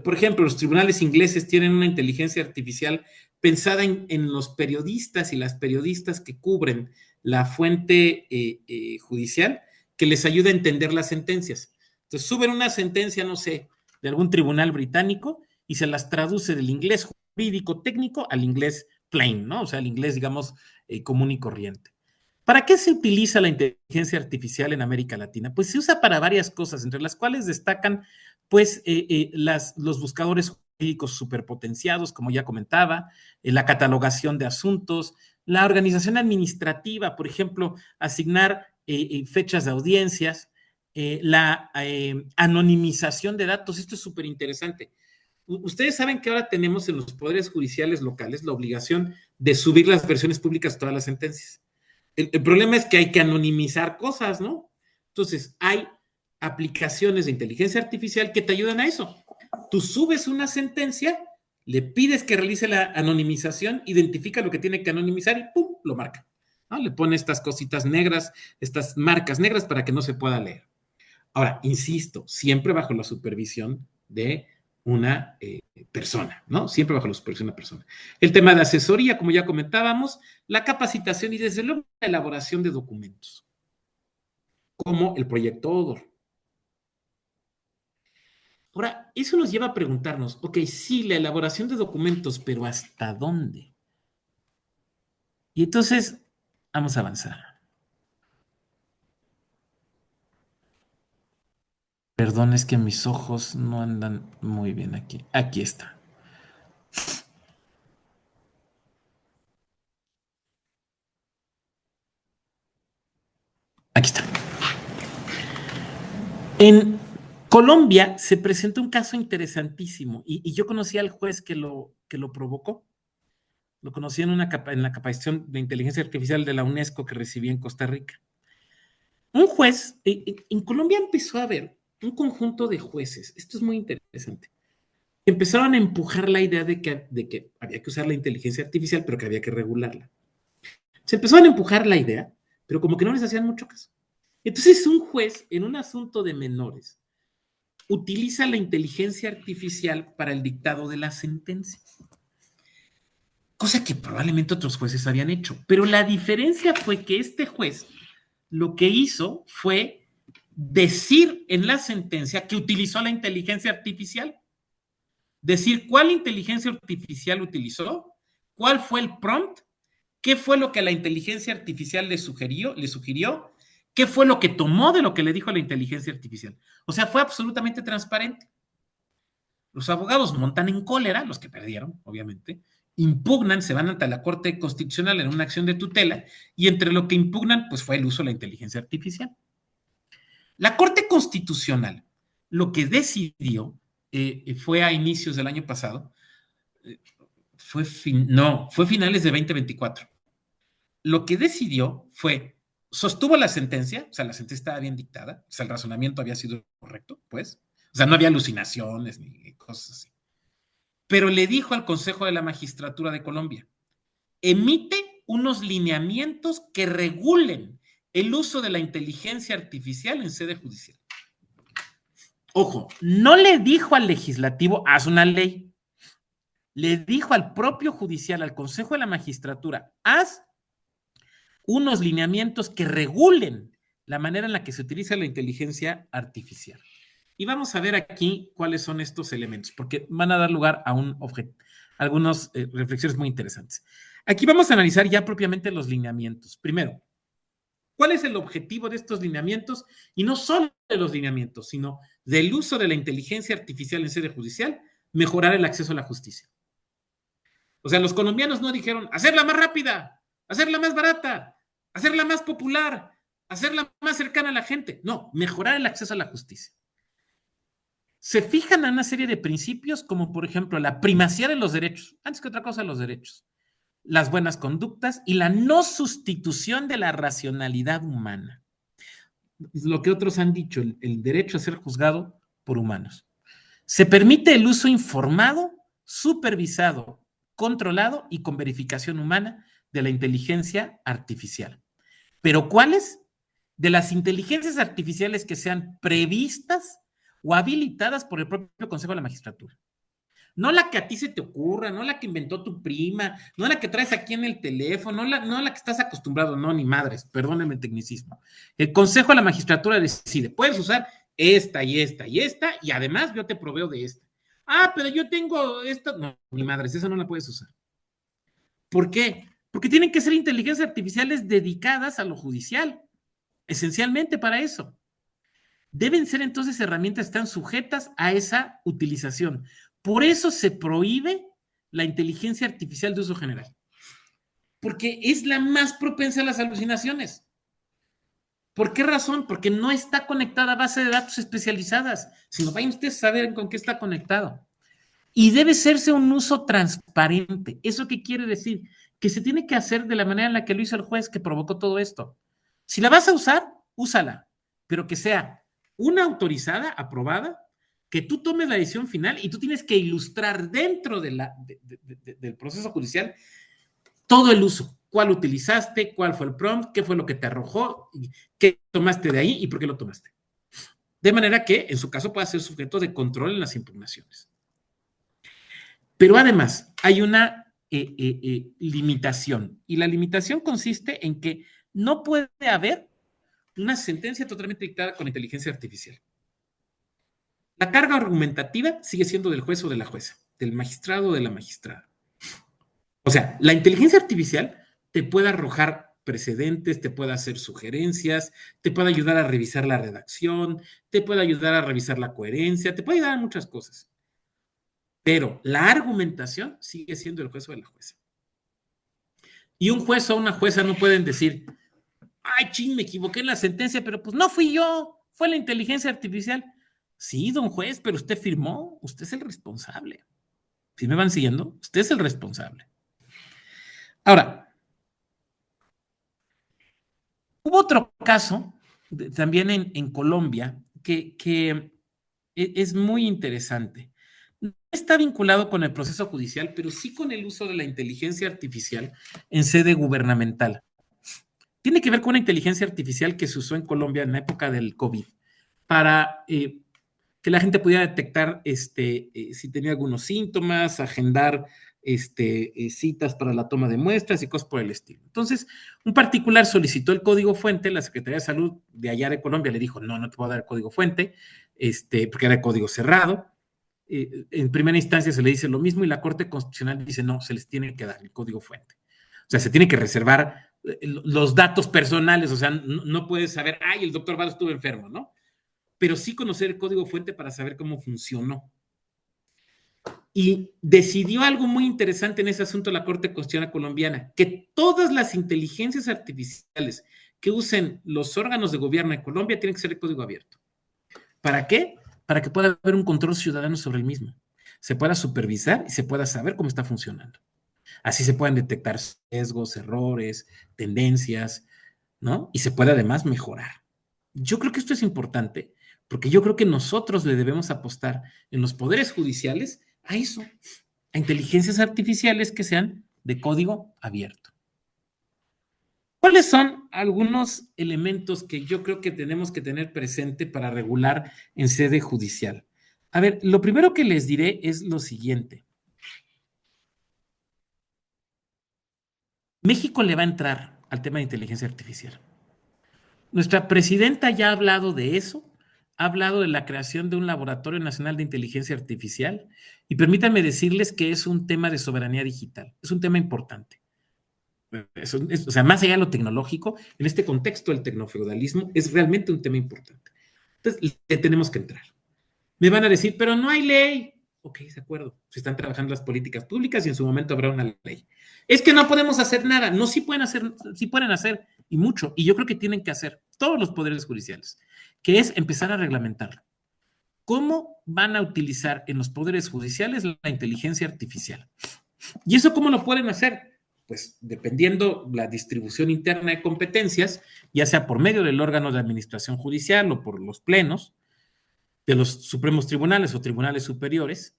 Speaker 2: Por ejemplo, los tribunales ingleses tienen una inteligencia artificial pensada en los periodistas y las periodistas que cubren la fuente judicial, que les ayuda a entender las sentencias. Entonces suben una sentencia, no sé, de algún tribunal británico y se las traduce del inglés jurídico técnico al inglés plain, ¿no? O sea, el inglés, digamos, común y corriente. ¿Para qué se utiliza la inteligencia artificial en América Latina? Pues se usa para varias cosas, entre las cuales destacan, pues, los buscadores jurídicos superpotenciados, como ya comentaba, la catalogación de asuntos, la organización administrativa, por ejemplo, asignar fechas de audiencias, la anonimización de datos. Esto es súper interesante. Ustedes saben que ahora tenemos en los poderes judiciales locales la obligación de subir las versiones públicas de todas las sentencias. El problema es que hay que anonimizar cosas, ¿no? Entonces, hay aplicaciones de inteligencia artificial que te ayudan a eso. Tú subes una sentencia, le pides que realice la anonimización, identifica lo que tiene que anonimizar y ¡pum!, lo marca, ¿no? Le pone estas cositas negras, estas marcas negras para que no se pueda leer. Ahora, insisto, siempre bajo la supervisión de una persona, ¿no? Siempre bajo la supervisión de una persona. El tema de asesoría, como ya comentábamos, la capacitación y desde luego la elaboración de documentos, como el proyecto ODOR. Ahora, eso nos lleva a preguntarnos, ok, sí, la elaboración de documentos, pero ¿hasta dónde? Y entonces, vamos a avanzar. Perdón, es que mis ojos no andan muy bien aquí. Aquí está. Aquí está. En Colombia se presentó un caso interesantísimo y yo conocí al juez que lo provocó. Lo conocí en la capacitación de inteligencia artificial de la UNESCO que recibí en Costa Rica. Un juez, en Colombia empezó a haber un conjunto de jueces, esto es muy interesante, empezaron a empujar la idea de que había que usar la inteligencia artificial, pero que había que regularla. Se empezaron a empujar la idea, pero como que no les hacían mucho caso. Entonces un juez en un asunto de menores utiliza la inteligencia artificial para el dictado de la sentencia, cosa que probablemente otros jueces habían hecho, pero la diferencia fue que este juez lo que hizo fue decir en la sentencia que utilizó la inteligencia artificial, decir cuál inteligencia artificial utilizó, cuál fue el prompt, qué fue lo que la inteligencia artificial le sugirió, ¿Qué fue lo que tomó de lo que le dijo a la inteligencia artificial? O sea, fue absolutamente transparente. Los abogados montan en cólera, los que perdieron, obviamente, impugnan, se van ante la Corte Constitucional en una acción de tutela, y entre lo que impugnan, pues fue el uso de la inteligencia artificial. La Corte Constitucional lo que decidió fue a inicios del año pasado, fue finales de 2024. Lo que decidió fue, sostuvo la sentencia, o sea, la sentencia estaba bien dictada, o sea, el razonamiento había sido correcto, pues, o sea, no había alucinaciones ni cosas así. Pero le dijo al Consejo de la Magistratura de Colombia, emite unos lineamientos que regulen el uso de la inteligencia artificial en sede judicial. Ojo, no le dijo al legislativo, haz una ley. Le dijo al propio judicial, al Consejo de la Magistratura, haz unos lineamientos que regulen la manera en la que se utiliza la inteligencia artificial. Y vamos a ver aquí cuáles son estos elementos, porque van a dar lugar a algunas reflexiones muy interesantes. Aquí vamos a analizar ya propiamente los lineamientos. Primero, ¿cuál es el objetivo de estos lineamientos? Y no solo de los lineamientos, sino del uso de la inteligencia artificial en sede judicial, mejorar el acceso a la justicia. O sea, los colombianos no dijeron hacerla más rápida, hacerla más barata, hacerla más popular, hacerla más cercana a la gente. No, mejorar el acceso a la justicia. Se fijan en una serie de principios como, por ejemplo, la primacía de los derechos, antes que otra cosa los derechos, las buenas conductas y la no sustitución de la racionalidad humana. Es lo que otros han dicho, el derecho a ser juzgado por humanos. Se permite el uso informado, supervisado, controlado y con verificación humana de la inteligencia artificial. ¿Pero cuáles? De las inteligencias artificiales que sean previstas o habilitadas por el propio Consejo de la Magistratura. No la que a ti se te ocurra, no la que inventó tu prima, no la que traes aquí en el teléfono, no la que estás acostumbrado, no, ni madres, perdónenme el tecnicismo. El Consejo de la Magistratura decide, puedes usar esta y esta y esta, y además yo te proveo de esta. Ah, pero yo tengo esta, no, ni madres, esa no la puedes usar. ¿Por qué? Porque tienen que ser inteligencias artificiales dedicadas a lo judicial, esencialmente para eso. Deben ser entonces herramientas que están sujetas a esa utilización. Por eso se prohíbe la inteligencia artificial de uso general. Porque es la más propensa a las alucinaciones. ¿Por qué razón? Porque no está conectada a base de datos especializadas, sino vayan ustedes a saber con qué está conectado. Y debe hacerse un uso transparente. ¿Eso qué quiere decir? Que se tiene que hacer de la manera en la que lo hizo el juez que provocó todo esto. Si la vas a usar, úsala, pero que sea una autorizada, aprobada, que tú tomes la decisión final y tú tienes que ilustrar dentro del proceso judicial todo el uso. ¿Cuál utilizaste? ¿Cuál fue el prompt? ¿Qué fue lo que te arrojó? ¿Qué tomaste de ahí y por qué lo tomaste? De manera que, en su caso, pueda ser sujeto de control en las impugnaciones. Pero además, hay una limitación. Y la limitación consiste en que no puede haber una sentencia totalmente dictada con inteligencia artificial. La carga argumentativa sigue siendo del juez o de la jueza, del magistrado o de la magistrada. O sea, la inteligencia artificial te puede arrojar precedentes, te puede hacer sugerencias, te puede ayudar a revisar la redacción, te puede ayudar a revisar la coherencia, te puede ayudar a muchas cosas. Pero la argumentación sigue siendo el juez o de la jueza. Y un juez o una jueza no pueden decir, ay, ching, me equivoqué en la sentencia, pero pues no fui yo, fue la inteligencia artificial. Sí, don juez, pero usted firmó, usted es el responsable. ¿Sí me van siguiendo? Usted es el responsable. Ahora, hubo otro caso, también en Colombia, que es muy interesante. No está vinculado con el proceso judicial, pero sí con el uso de la inteligencia artificial en sede gubernamental. Tiene que ver con una inteligencia artificial que se usó en Colombia en la época del COVID para que la gente pudiera detectar si tenía algunos síntomas, agendar citas para la toma de muestras y cosas por el estilo. Entonces, un particular solicitó el código fuente, la Secretaría de Salud de allá de Colombia le dijo, no te puedo dar el código fuente, porque era el código cerrado. En primera instancia se le dice lo mismo y la Corte Constitucional dice, no, se les tiene que dar el código fuente. O sea, se tiene que reservar los datos personales, o sea, no puedes saber, ay, el doctor Varo estuvo enfermo, ¿no? Pero sí conocer el código fuente para saber cómo funcionó. Y decidió algo muy interesante en ese asunto la Corte Constitucional colombiana, que todas las inteligencias artificiales que usen los órganos de gobierno de Colombia tienen que ser de código abierto. ¿Para qué? Para que pueda haber un control ciudadano sobre el mismo. Se pueda supervisar y se pueda saber cómo está funcionando. Así se pueden detectar sesgos, errores, tendencias, ¿no? Y se puede además mejorar. Yo creo que esto es importante porque yo creo que nosotros le debemos apostar en los poderes judiciales a eso, a inteligencias artificiales que sean de código abierto. ¿Cuáles son algunos elementos que yo creo que tenemos que tener presente para regular en sede judicial? A ver, lo primero que les diré es lo siguiente. México le va a entrar al tema de inteligencia artificial. Nuestra presidenta ya ha hablado de eso, ha hablado de la creación de un Laboratorio Nacional de Inteligencia Artificial y permítanme decirles que es un tema de soberanía digital, es un tema importante. O sea, más allá de lo tecnológico, en este contexto del tecnofeudalismo, es realmente un tema importante. Entonces, le tenemos que entrar. Me van a decir, pero no hay ley. Ok, de acuerdo. Se están trabajando las políticas públicas y en su momento habrá una ley. Es que no podemos hacer nada. No, sí pueden hacer y mucho. Y yo creo que tienen que hacer todos los poderes judiciales, que es empezar a reglamentarlo. ¿Cómo van a utilizar en los poderes judiciales la inteligencia artificial? ¿Y eso cómo lo pueden hacer? Pues dependiendo la distribución interna de competencias, ya sea por medio del órgano de administración judicial o por los plenos de los supremos tribunales o tribunales superiores,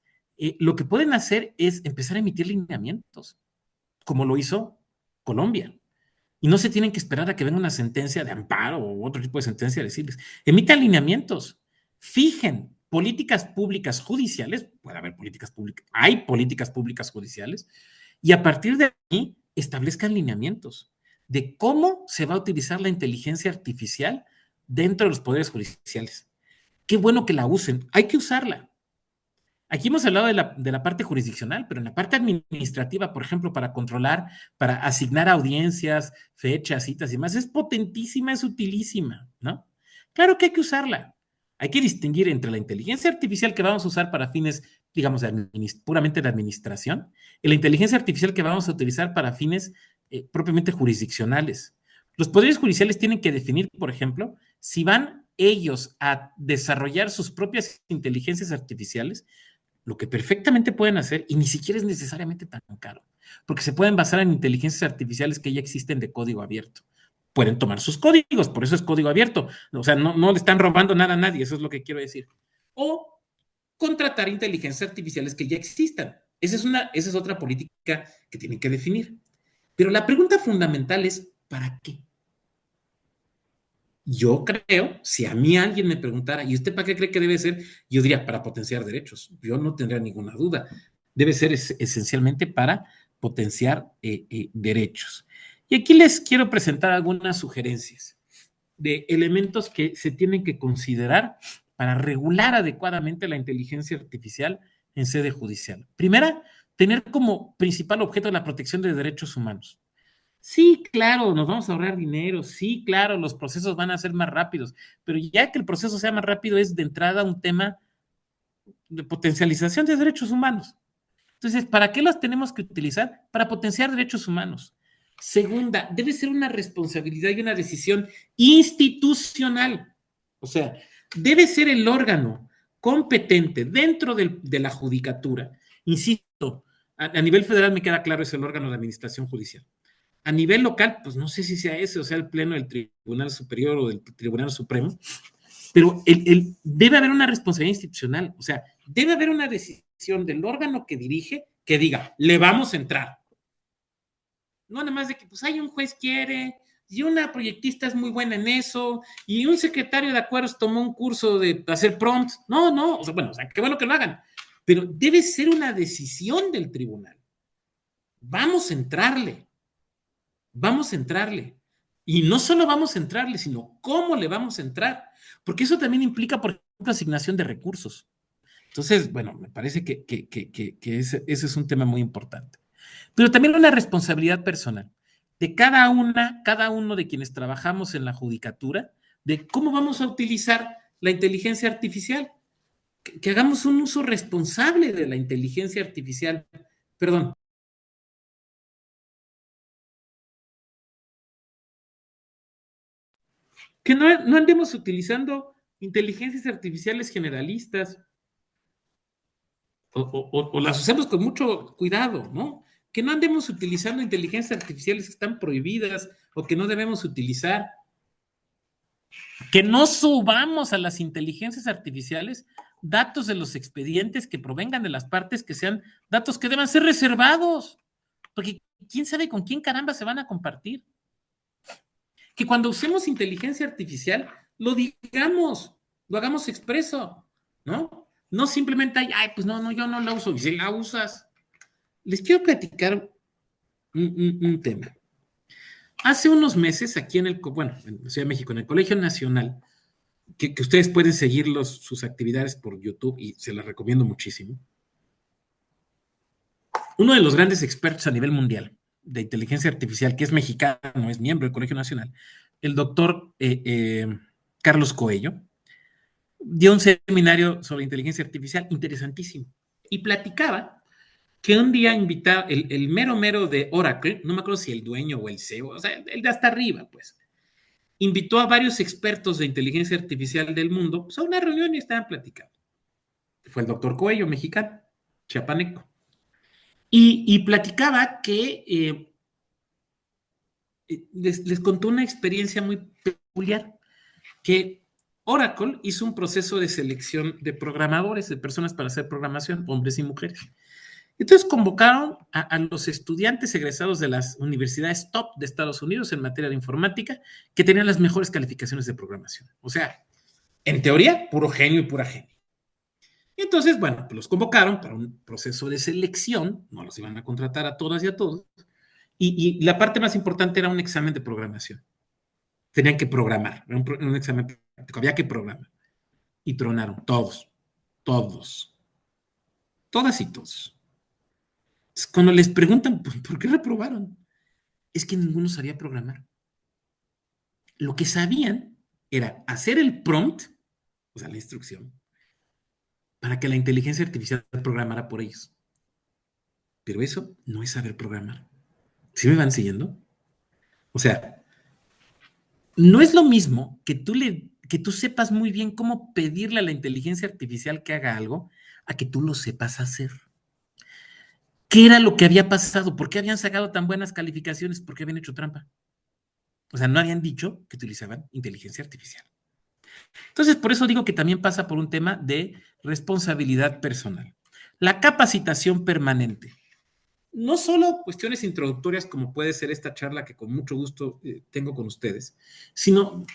Speaker 2: lo que pueden hacer es empezar a emitir lineamientos, como lo hizo Colombia. Y no se tienen que esperar a que venga una sentencia de amparo o otro tipo de sentencia a decirles, emitan lineamientos, fijen políticas públicas judiciales, puede haber políticas públicas, hay políticas públicas judiciales, y a partir de ahí establezcan lineamientos de cómo se va a utilizar la inteligencia artificial dentro de los poderes judiciales. Qué bueno que la usen, hay que usarla. Aquí hemos hablado de la parte jurisdiccional, pero en la parte administrativa, por ejemplo, para controlar, para asignar audiencias, fechas, citas y más, es potentísima, es utilísima, ¿no? Claro que hay que usarla. Hay que distinguir entre la inteligencia artificial que vamos a usar para fines, digamos, puramente de administración y la inteligencia artificial que vamos a utilizar para fines propiamente jurisdiccionales. Los poderes judiciales tienen que definir, por ejemplo, si van ellos a desarrollar sus propias inteligencias artificiales, lo que perfectamente pueden hacer, y ni siquiera es necesariamente tan caro, porque se pueden basar en inteligencias artificiales que ya existen de código abierto. Pueden tomar sus códigos, por eso es código abierto. O sea, no le están robando nada a nadie, eso es lo que quiero decir. O contratar inteligencias artificiales que ya existan. Esa es otra política que tienen que definir. Pero la pregunta fundamental es, ¿para qué? Yo creo, si a mí alguien me preguntara, ¿y usted para qué cree que debe ser? Yo diría, para potenciar derechos. Yo no tendría ninguna duda. Debe ser esencialmente para potenciar derechos. Y aquí les quiero presentar algunas sugerencias de elementos que se tienen que considerar para regular adecuadamente la inteligencia artificial en sede judicial. Primera, tener como principal objeto la protección de derechos humanos. Sí, claro, nos vamos a ahorrar dinero, sí, claro, los procesos van a ser más rápidos, pero ya que el proceso sea más rápido es de entrada un tema de potencialización de derechos humanos. Entonces, ¿para qué los tenemos que utilizar? Para potenciar derechos humanos. Segunda, debe ser una responsabilidad y una decisión institucional. O sea, debe ser el órgano competente dentro de la judicatura. Insisto, a nivel federal me queda claro, es el órgano de administración judicial. A nivel local, pues no sé si sea ese o sea el pleno del Tribunal Superior o del Tribunal Supremo, pero debe haber una responsabilidad institucional, o sea, debe haber una decisión del órgano que dirige que diga, le vamos a entrar. No nada más de que, pues hay un juez quiere, y una proyectista es muy buena en eso, y un secretario de acuerdos tomó un curso de hacer prompts. No, o sea, qué bueno que lo hagan, pero debe ser una decisión del tribunal. Vamos a entrarle. Vamos a entrarle. Y no solo vamos a entrarle, sino cómo le vamos a entrar. Porque eso también implica, por ejemplo, asignación de recursos. Entonces, bueno, me parece que ese es un tema muy importante. Pero también una responsabilidad personal. de cada uno de quienes trabajamos en la judicatura, de cómo vamos a utilizar la inteligencia artificial, que hagamos un uso responsable de la inteligencia artificial. Perdón. Que no andemos utilizando inteligencias artificiales generalistas o las usemos con mucho cuidado, ¿no? Que no andemos utilizando inteligencias artificiales que están prohibidas o que no debemos utilizar. Que no subamos a las inteligencias artificiales datos de los expedientes que provengan de las partes que sean datos que deban ser reservados, porque quién sabe con quién caramba se van a compartir. Que cuando usemos inteligencia artificial lo digamos, lo hagamos expreso, ¿no? No simplemente hay, ay, pues no, yo no la uso, y si la usas. Les quiero platicar un tema. Hace unos meses, aquí en bueno, en la Ciudad de México, en el Colegio Nacional, que ustedes pueden seguir sus actividades por YouTube y se las recomiendo muchísimo. Uno de los grandes expertos a nivel mundial de inteligencia artificial, que es mexicano, es miembro del Colegio Nacional, el doctor Carlos Coello, dio un seminario sobre inteligencia artificial interesantísimo y platicaba que un día invitaba el mero de Oracle, no me acuerdo si el dueño o el CEO, o sea, el de hasta arriba, pues, invitó a varios expertos de inteligencia artificial del mundo pues, a una reunión y estaban platicando. Fue el doctor Coello, mexicano, chiapaneco. Y platicaba que les contó una experiencia muy peculiar, que Oracle hizo un proceso de selección de programadores, de personas para hacer programación, hombres y mujeres. Entonces convocaron a los estudiantes egresados de las universidades top de Estados Unidos en materia de informática que tenían las mejores calificaciones de programación. O sea, en teoría, puro genio y pura genio. Y entonces, bueno, pues los convocaron para un proceso de selección, no los iban a contratar a todas y a todos, y la parte más importante era un examen de programación. Tenían que programar, era un examen práctico, había que programar. Y tronaron, todas y todos. Cuando les preguntan por qué reprobaron, es que ninguno sabía programar. Lo que sabían era hacer el prompt, o sea, la instrucción, para que la inteligencia artificial programara por ellos. Pero eso no es saber programar. ¿Sí me van siguiendo? O sea, no es lo mismo que tú sepas muy bien cómo pedirle a la inteligencia artificial que haga algo, a que tú lo sepas hacer. ¿Qué era lo que había pasado? ¿Por qué habían sacado tan buenas calificaciones? ¿Por qué habían hecho trampa? O sea, no habían dicho que utilizaban inteligencia artificial. Entonces, por eso digo que también pasa por un tema de responsabilidad personal. La capacitación permanente. No solo cuestiones introductorias como puede ser esta charla que con mucho gusto tengo con ustedes, sino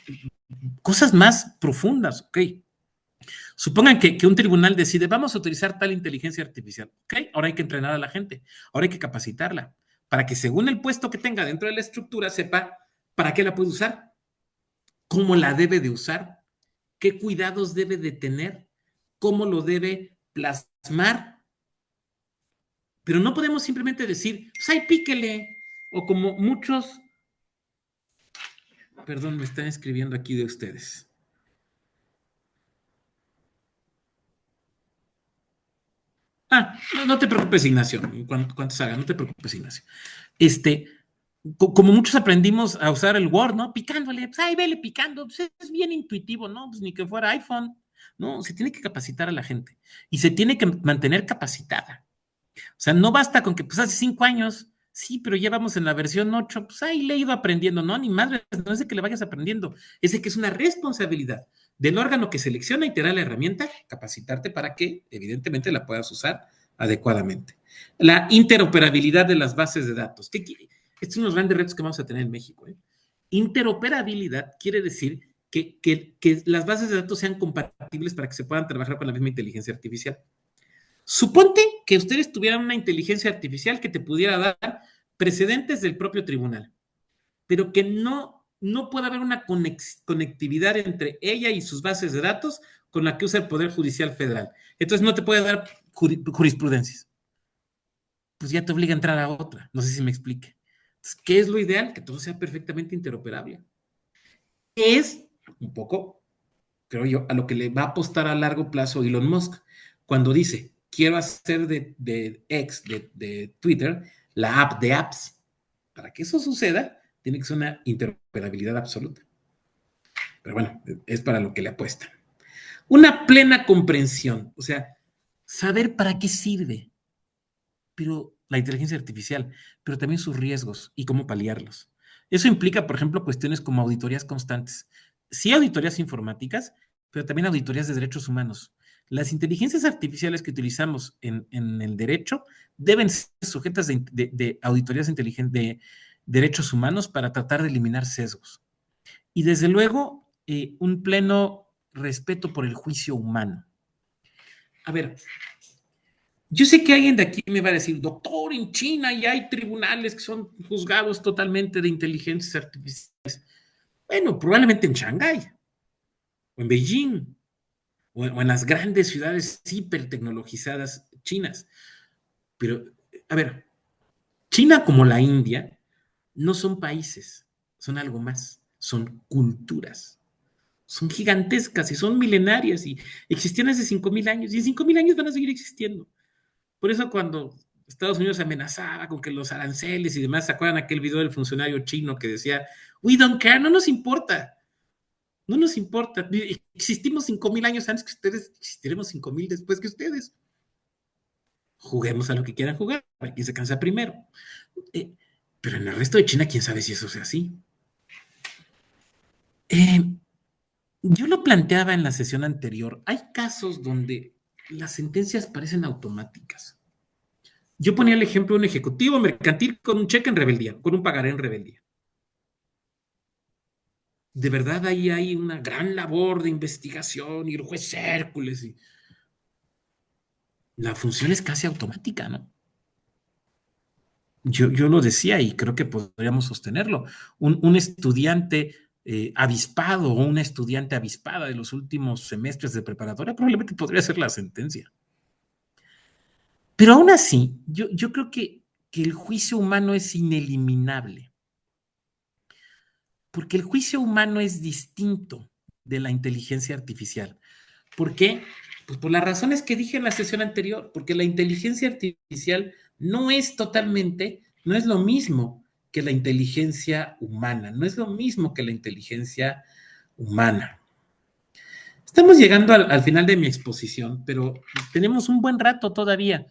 Speaker 2: cosas más profundas, ¿ok? Supongan que un tribunal decide, vamos a utilizar tal inteligencia artificial, ¿ok? Ahora hay que entrenar a la gente, ahora hay que capacitarla, para que según el puesto que tenga dentro de la estructura sepa para qué la puede usar, cómo la debe de usar, qué cuidados debe de tener, cómo lo debe plasmar. Pero no podemos simplemente decir, pues ahí píquele, o como muchos, perdón, me están escribiendo aquí de ustedes. No te preocupes, Ignacio, cuando salga, no te preocupes, Ignacio. Como muchos aprendimos a usar el Word, ¿no? Picándole, pues ahí vele picando, pues es bien intuitivo, ¿no? Pues ni que fuera iPhone, ¿no? Se tiene que capacitar a la gente y se tiene que mantener capacitada. O sea, no basta con que, pues hace 5 años, sí, pero ya vamos en la versión 8, pues ahí le he ido aprendiendo, ¿no? Ni madre, no es de que le vayas aprendiendo, es de que es una responsabilidad del órgano que selecciona y te da la herramienta, capacitarte para que, evidentemente, la puedas usar adecuadamente. La interoperabilidad de las bases de datos. Este es uno de los grandes retos que vamos a tener en México. Interoperabilidad quiere decir que las bases de datos sean compatibles para que se puedan trabajar con la misma inteligencia artificial. Suponte que ustedes tuvieran una inteligencia artificial que te pudiera dar precedentes del propio tribunal, pero que no pueda haber una conectividad entre ella y sus bases de datos con la que usa el Poder Judicial Federal. Entonces no te puede dar jurisprudencias. Pues ya te obliga a entrar a otra. No sé si me explique. ¿Qué es lo ideal? Que todo sea perfectamente interoperable. Es un poco, creo yo, a lo que le va a apostar a largo plazo Elon Musk cuando dice, quiero hacer de X, de Twitter, la app de apps. Para que eso suceda, tiene que ser una interoperabilidad absoluta. Pero bueno, es para lo que le apuestan. Una plena comprensión, o sea, saber para qué sirve, pero la inteligencia artificial, pero también sus riesgos y cómo paliarlos. Eso implica, por ejemplo, cuestiones como auditorías constantes. Sí, auditorías informáticas, pero también auditorías de derechos humanos. Las inteligencias artificiales que utilizamos en el derecho deben ser sujetas de auditorías de derechos humanos para tratar de eliminar sesgos. Y desde luego, un pleno respeto por el juicio humano. A ver, yo sé que alguien de aquí me va a decir, doctor, en China ya hay tribunales que son juzgados totalmente de inteligencias artificiales. Bueno, probablemente en Shanghái, o en Beijing, o en las grandes ciudades hipertecnologizadas chinas. Pero, a ver, China como la India no son países, son algo más, son culturas. Son gigantescas y son milenarias y existían hace 5,000 años y en 5,000 años van a seguir existiendo. Por eso cuando Estados Unidos amenazaba con que los aranceles y demás, ¿se acuerdan aquel video del funcionario chino que decía, we don't care, no nos importa, no nos importa, existimos 5,000 años antes que ustedes, existiremos 5,000 después que ustedes. Juguemos a lo que quieran jugar, para quien se cansa primero. Pero en el resto de China, quién sabe si eso sea así. Yo lo planteaba en la sesión anterior. Hay casos donde las sentencias parecen automáticas. Yo ponía el ejemplo de un ejecutivo mercantil con un cheque en rebeldía, con un pagaré en rebeldía. De verdad ahí hay una gran labor de investigación y el juez Hércules. Y la función es casi automática, ¿no? Yo lo decía y creo que podríamos sostenerlo. Un estudiante avispado o una estudiante avispada de los últimos semestres de preparatoria probablemente podría ser la sentencia. Pero aún así, yo creo que el juicio humano es ineliminable, porque el juicio humano es distinto de la inteligencia artificial. ¿Por qué? Pues por las razones que dije en la sesión anterior, porque la inteligencia artificial no es totalmente, no es lo mismo que la inteligencia humana, no es lo mismo que la inteligencia humana. Estamos llegando al final de mi exposición, pero tenemos un buen rato todavía.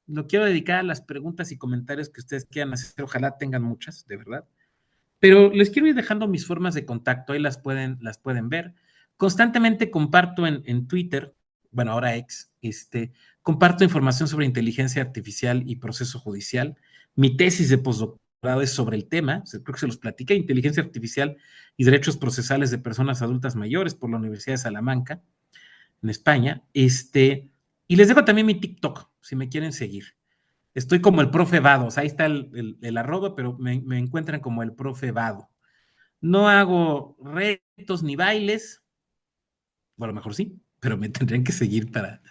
Speaker 2: Lo quiero dedicar a las preguntas y comentarios que ustedes quieran hacer. Ojalá tengan muchas, de verdad. Pero les quiero ir dejando mis formas de contacto, ahí las pueden ver. Constantemente comparto en Twitter, bueno, ahora X, comparto información sobre inteligencia artificial y proceso judicial. Mi tesis de postdoctorado es sobre el tema, creo que se los platiqué, inteligencia artificial y derechos procesales de personas adultas mayores por la Universidad de Salamanca, en España. Y les dejo también mi TikTok, si me quieren seguir. Estoy como el profe Vado, o sea, ahí está el arroba, pero me encuentran como el profe Vado. No hago retos ni bailes, bueno, a lo mejor sí, pero me tendrían que seguir para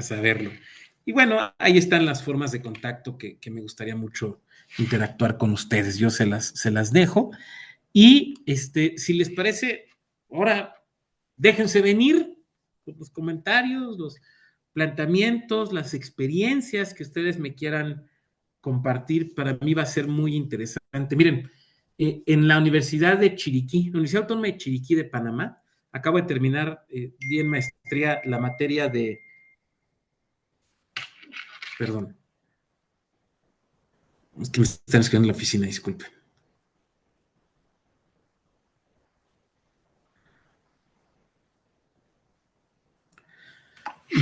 Speaker 2: saberlo. Y bueno, ahí están las formas de contacto que me gustaría mucho interactuar con ustedes. Yo se las dejo. Y si les parece, ahora déjense venir los comentarios, los planteamientos, las experiencias que ustedes me quieran compartir. Para mí va a ser muy interesante. Miren, en la Universidad de Chiriquí, la Universidad Autónoma de Chiriquí de Panamá, acabo de terminar en maestría la materia de, perdón, es que me están escribiendo en la oficina, disculpen.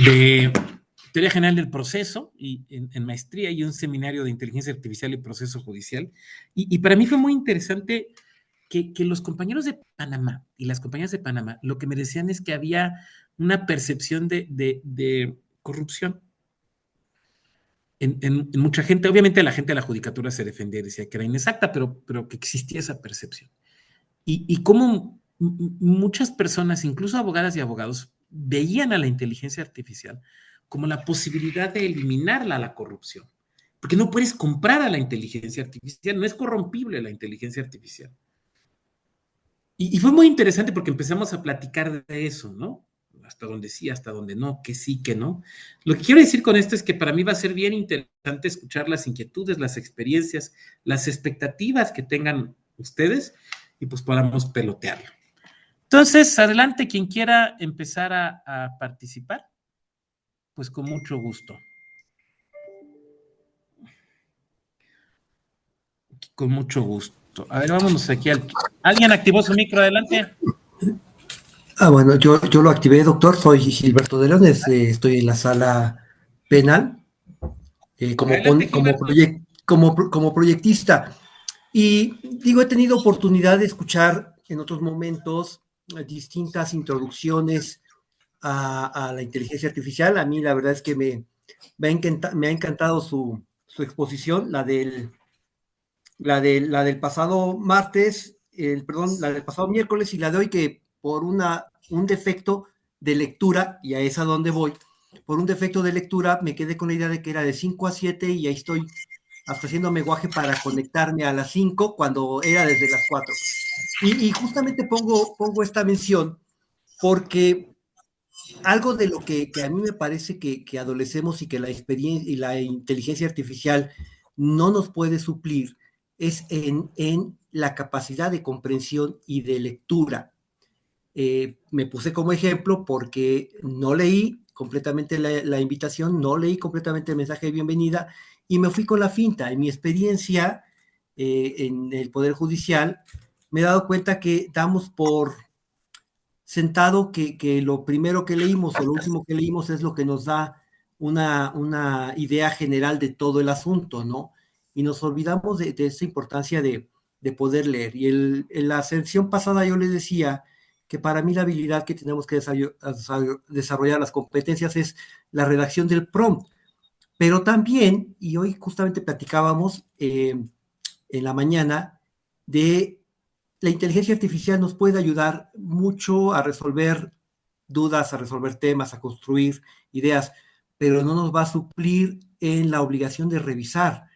Speaker 2: De Teoría General del Proceso y en maestría y un seminario de inteligencia artificial y proceso judicial. Y para mí fue muy interesante que los compañeros de Panamá y las compañeras de Panamá lo que me decían es que había una percepción de corrupción en mucha gente. Obviamente la gente de la judicatura se defendía y decía que era inexacta, pero que existía esa percepción. Y cómo muchas personas, incluso abogadas y abogados, veían a la inteligencia artificial como la posibilidad de eliminarla, la corrupción. porque no puedes comprar a la inteligencia artificial, no es corrompible la inteligencia artificial. Y fue muy interesante porque empezamos a platicar de eso, ¿no? Hasta donde sí, hasta donde no, que sí, que no. Lo que quiero decir con esto es que para mí va a ser bien interesante escuchar las inquietudes, las experiencias, las expectativas que tengan ustedes y pues podamos pelotearlo. Entonces, adelante, quien quiera empezar a participar, pues con mucho gusto. Con mucho gusto. A ver, vámonos aquí al... ¿Alguien activó su micro? Adelante.
Speaker 4: Bueno, yo lo activé, doctor. Soy Gilberto de Leones, estoy en la sala penal
Speaker 2: Adelante, Gilberto.
Speaker 4: como proyectista. Y digo, he tenido oportunidad de escuchar en otros momentos distintas introducciones a la inteligencia artificial. A mí la verdad es que me ha encantado su exposición, la del pasado martes, perdón, la del pasado miércoles y la de hoy, que por un defecto de lectura, y a esa donde voy, por un defecto de lectura me quedé con la idea de que era de 5 a 7 y ahí estoy hasta haciendo guaje para conectarme a las 5 cuando era desde las 4. Y justamente pongo esta mención porque algo de lo que a mí me parece que adolecemos y que la experiencia y la inteligencia artificial no nos puede suplir es en la capacidad de comprensión y de lectura. Me puse como ejemplo porque no leí completamente la invitación, no leí completamente el mensaje de bienvenida y me fui con la finta. En mi experiencia en el Poder Judicial, me he dado cuenta que damos por sentado que lo primero que leímos o lo último que leímos es lo que nos da una idea general de todo el asunto, ¿no? Y nos olvidamos de esa importancia de poder leer. Y en la sesión pasada yo les decía que para mí la habilidad que tenemos que desarrollar, las competencias, es la redacción del prompt. Pero también, y hoy justamente platicábamos en la mañana, de la inteligencia artificial nos puede ayudar mucho a resolver dudas, a resolver temas, a construir ideas, pero no nos va a suplir en la obligación de revisar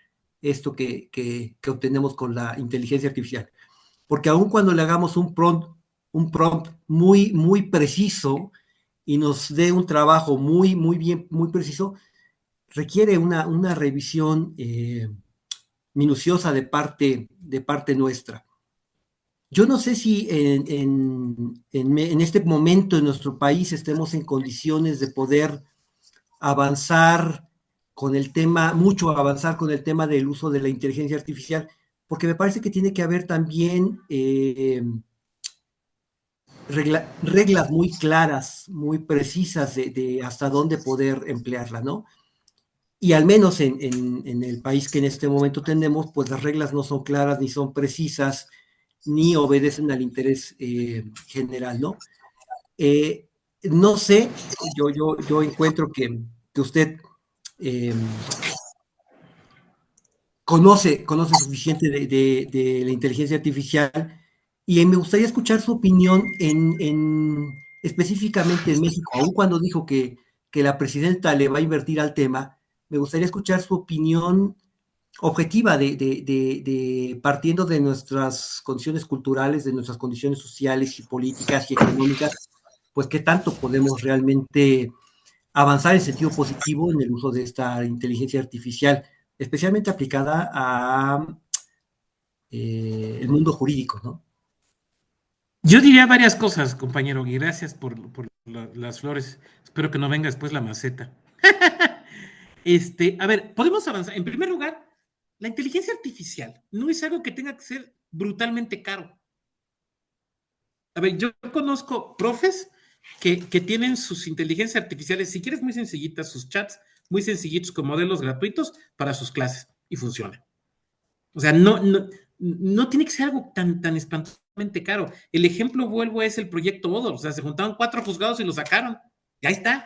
Speaker 4: esto que obtenemos con la inteligencia artificial. Porque aun cuando le hagamos un prompt muy preciso y nos dé un trabajo muy bien, muy preciso, requiere una revisión minuciosa de parte nuestra. Yo no sé si en este momento en nuestro país estemos en condiciones de poder avanzar con el tema, mucho avanzar con el tema del uso de la inteligencia artificial, porque me parece que tiene que haber también reglas muy claras, muy precisas de hasta dónde poder emplearla, ¿no? Y al menos en el país que en este momento tenemos, pues las reglas no son claras ni son precisas, ni obedecen al interés general, ¿no? Eh, no sé, yo encuentro que usted eh, conoce suficiente de la inteligencia artificial y me gustaría escuchar su opinión específicamente en México, aun cuando dijo que la presidenta le va a invertir al tema. Me gustaría escuchar su opinión objetiva partiendo de nuestras condiciones culturales, de nuestras condiciones sociales y políticas y económicas, pues qué tanto podemos realmente avanzar en sentido positivo en el uso de esta inteligencia artificial, especialmente aplicada a el mundo jurídico, ¿no?
Speaker 2: Yo diría varias cosas, compañero, y gracias por las flores. Espero que no venga después la maceta. A ver, podemos avanzar. En primer lugar, la inteligencia artificial no es algo que tenga que ser brutalmente caro. A ver, yo conozco profes que tienen sus inteligencias artificiales, si quieres, muy sencillitas, sus chats, muy sencillitos con modelos gratuitos para sus clases y funciona. O sea, no tiene que ser algo tan espantosamente caro. El ejemplo, vuelvo, es el proyecto Odor. O sea, se juntaron 4 juzgados y lo sacaron. Y ahí está.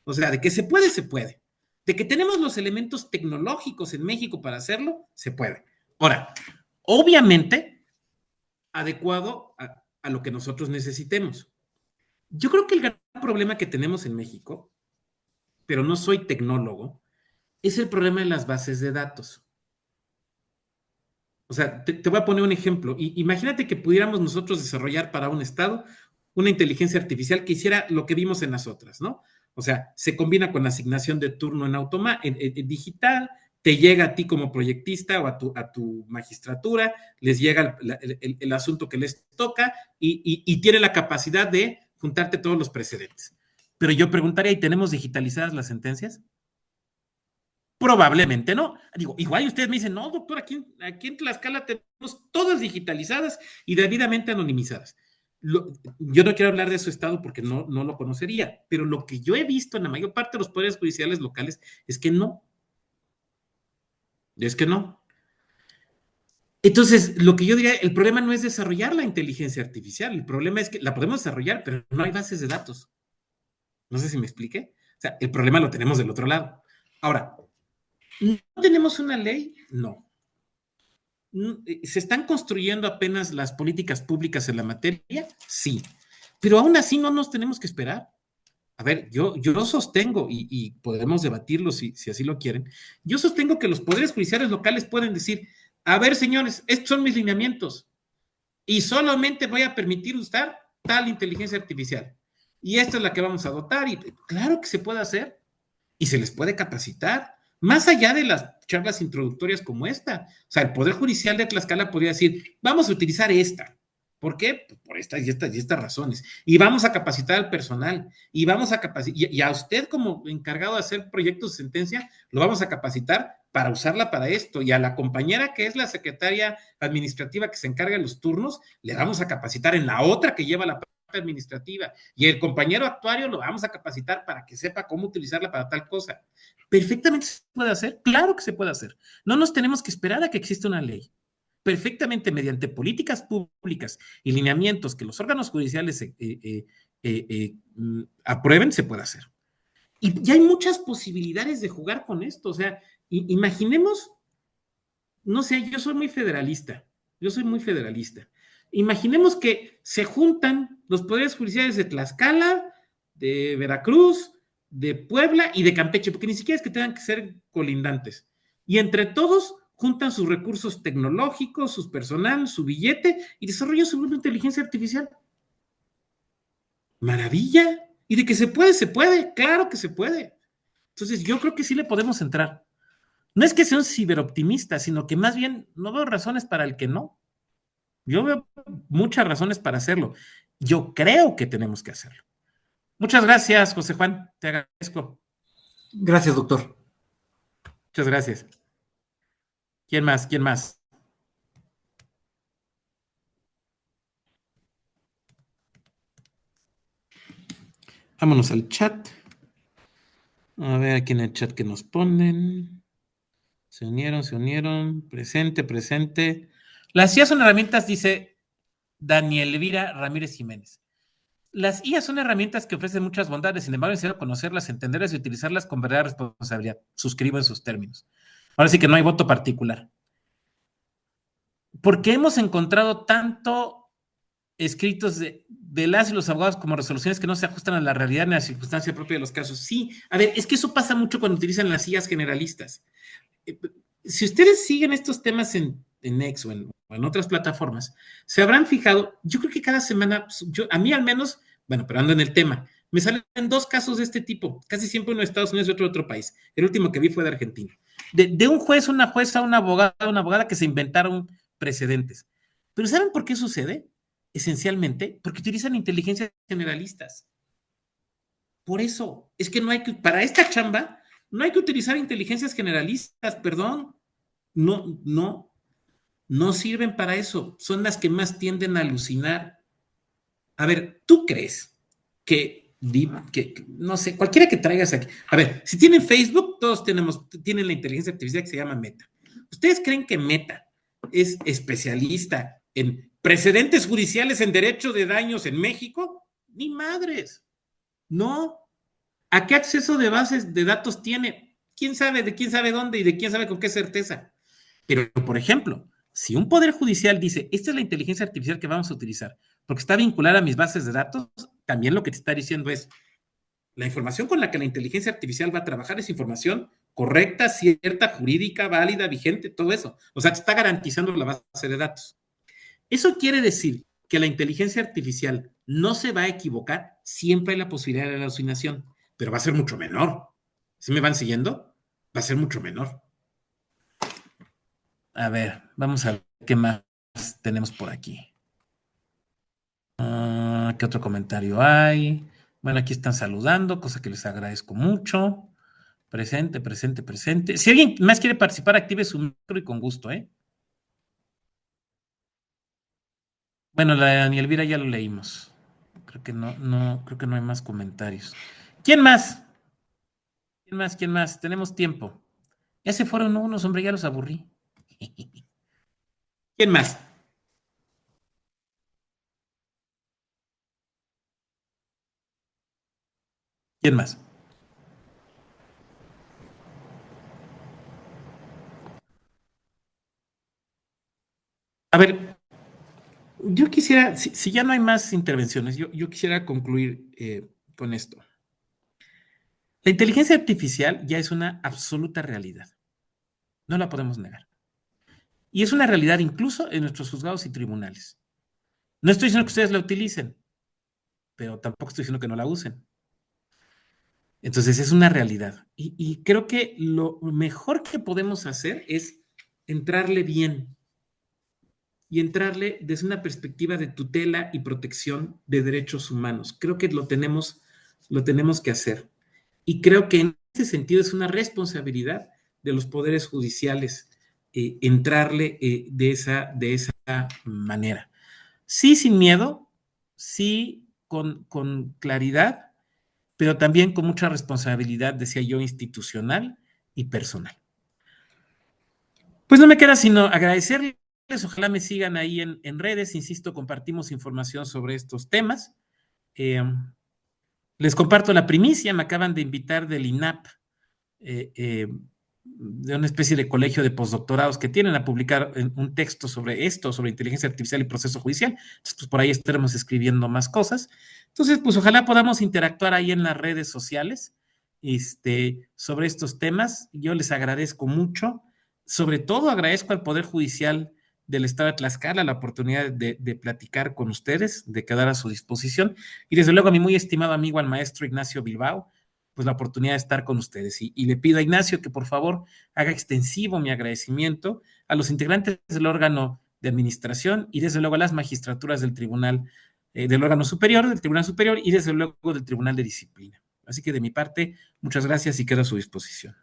Speaker 2: O sea, de que se puede, se puede. De que tenemos los elementos tecnológicos en México para hacerlo, se puede. Ahora, obviamente, adecuado a lo que nosotros necesitemos. Yo creo que el gran problema que tenemos en México, pero no soy tecnólogo, es el problema de las bases de datos. O sea, te voy a poner un ejemplo. Imagínate que pudiéramos nosotros desarrollar para un estado una inteligencia artificial que hiciera lo que vimos en las otras, ¿no? O sea, se combina con la asignación de turno en digital, te llega a ti como proyectista o a tu magistratura, les llega el asunto que les toca y tiene la capacidad de juntarte todos los precedentes. Pero yo preguntaría, ¿y tenemos digitalizadas las sentencias? Probablemente no. Digo, igual ustedes me dicen, no, doctor, aquí en Tlaxcala tenemos todas digitalizadas y debidamente anonimizadas. Yo no quiero hablar de su estado porque no lo conocería, pero lo que yo he visto en la mayor parte de los poderes judiciales locales es que no. Es que no. Entonces, lo que yo diría, el problema no es desarrollar la inteligencia artificial, el problema es que la podemos desarrollar, pero no hay bases de datos. No sé si me expliqué. O sea, el problema lo tenemos del otro lado. Ahora, ¿no tenemos una ley? No. ¿Se están construyendo apenas las políticas públicas en la materia? Sí. Pero aún así no nos tenemos que esperar. A ver, yo sostengo, y podemos debatirlo si así lo quieren, yo sostengo que los poderes judiciales locales pueden decir, a ver, señores, estos son mis lineamientos, y solamente voy a permitir usar tal inteligencia artificial. Y esta es la que vamos a dotar, y claro que se puede hacer, y se les puede capacitar, más allá de las charlas introductorias como esta. O sea, el Poder Judicial de Tlaxcala podría decir, vamos a utilizar esta. ¿Por qué? Pues por estas y estas razones. Y vamos a capacitar al personal, y vamos a capacitar, y a usted como encargado de hacer proyectos de sentencia, lo vamos a capacitar para usarla para esto, y a la compañera que es la secretaria administrativa que se encarga de los turnos, le vamos a capacitar en la otra que lleva la parte administrativa, y el compañero actuario lo vamos a capacitar para que sepa cómo utilizarla para tal cosa. ¿Perfectamente se puede hacer? Claro que se puede hacer. No nos tenemos que esperar a que exista una ley. Perfectamente mediante políticas públicas y lineamientos que los órganos judiciales aprueben, se puede hacer. Y ya hay muchas posibilidades de jugar con esto. O sea, imaginemos, no sé, yo soy muy federalista. Imaginemos que se juntan los poderes judiciales de Tlaxcala, de Veracruz, de Puebla y de Campeche, porque ni siquiera es que tengan que ser colindantes. Y entre todos juntan sus recursos tecnológicos, su personal, su billete y desarrollan su propia inteligencia artificial. ¡Maravilla! Y de que se puede, claro que se puede. Entonces yo creo que sí le podemos entrar. No es que sea un ciberoptimista, sino que más bien no veo razones para el que no. Yo veo muchas razones para hacerlo. Yo creo que tenemos que hacerlo. Muchas gracias, José Juan. Te agradezco.
Speaker 4: Gracias, doctor.
Speaker 2: Muchas gracias. ¿Quién más? Vámonos al chat. A ver aquí en el chat que nos ponen. Se unieron. Presente. Las IA son herramientas, dice Daniel Elvira Ramírez Jiménez. Las IA son herramientas que ofrecen muchas bondades, sin embargo, es necesario conocerlas, entenderlas y utilizarlas con verdadera responsabilidad. Suscribo en sus términos. Ahora sí que no hay voto particular. Porque hemos encontrado tanto escritos de las y los abogados como resoluciones que no se ajustan a la realidad ni a la circunstancia propia de los casos. Sí, a ver, es que eso pasa mucho cuando utilizan las IAs generalistas. Si ustedes siguen estos temas en X o en otras plataformas, se habrán fijado, yo creo que cada semana, a mí al menos, bueno, pero ando en el tema, me salen 2 casos de este tipo, casi siempre uno de Estados Unidos y otro de otro país. El último que vi fue de Argentina. De un juez, una jueza, una abogada que se inventaron precedentes. Pero ¿saben por qué sucede? Esencialmente, porque utilizan inteligencias generalistas. Por eso, es que para esta chamba, no hay que utilizar inteligencias generalistas, perdón. No sirven para eso. Son las que más tienden a alucinar. A ver, ¿tú crees que no sé, cualquiera que traigas aquí? A ver, si tienen Facebook, todos tienen la inteligencia artificial que se llama Meta. ¿Ustedes creen que Meta es especialista en precedentes judiciales en derecho de daños en México? Ni madres. No. ¿A qué acceso de bases de datos tiene? ¿Quién sabe de quién sabe dónde y de quién sabe con qué certeza? Pero, por ejemplo, si un poder judicial dice, esta es la inteligencia artificial que vamos a utilizar, porque está vinculada a mis bases de datos, también lo que te está diciendo es, la información con la que la inteligencia artificial va a trabajar es información correcta, cierta, jurídica, válida, vigente, todo eso. O sea, que está garantizando la base de datos. Eso quiere decir que la inteligencia artificial no se va a equivocar, siempre hay la posibilidad de la alucinación, pero va a ser mucho menor. ¿Sí me van siguiendo? Va a ser mucho menor. A ver, vamos a ver qué más tenemos por aquí. ¿Qué otro comentario hay? Bueno, aquí están saludando, cosa que les agradezco mucho. Presente, presente, presente. Si alguien más quiere participar, active su micro y con gusto, ¿eh? Bueno, la de Dani Elvira ya lo leímos. Creo que creo que no hay más comentarios. ¿Quién más? ¿Quién más? ¿Quién más? Tenemos tiempo. Ya se fueron unos, hombre, ya los aburrí. ¿Quién más? ¿Quién más? A ver, yo quisiera, si ya no hay más intervenciones, yo quisiera concluir con esto. La inteligencia artificial ya es una absoluta realidad. No la podemos negar. Y es una realidad incluso en nuestros juzgados y tribunales. No estoy diciendo que ustedes la utilicen, pero tampoco estoy diciendo que no la usen. Entonces es una realidad. Y creo que lo mejor que podemos hacer es entrarle bien y entrarle desde una perspectiva de tutela y protección de derechos humanos. Creo que lo tenemos que hacer. Y creo que en ese sentido es una responsabilidad de los poderes judiciales entrarle de esa manera. Sí, sin miedo, sí, con claridad, pero también con mucha responsabilidad, decía yo, institucional y personal. Pues no me queda sino agradecerles, ojalá me sigan ahí en redes, insisto, compartimos información sobre estos temas. Les comparto la primicia, me acaban de invitar del INAP, de una especie de colegio de postdoctorados que tienen a publicar un texto sobre esto, sobre inteligencia artificial y proceso judicial. Entonces, pues por ahí estaremos escribiendo más cosas. Entonces, pues ojalá podamos interactuar ahí en las redes sociales sobre estos temas. Yo les agradezco mucho. Sobre todo agradezco al Poder Judicial del Estado de Tlaxcala la oportunidad de platicar con ustedes, de quedar a su disposición. Y desde luego a mi muy estimado amigo, al maestro Ignacio Bilbao, pues la oportunidad de estar con ustedes. Y le pido a Ignacio que por favor haga extensivo mi agradecimiento a los integrantes del órgano de administración y desde luego a las magistraturas del tribunal, del órgano superior, del tribunal superior y desde luego del tribunal de disciplina. Así que de mi parte, muchas gracias y quedo a su disposición.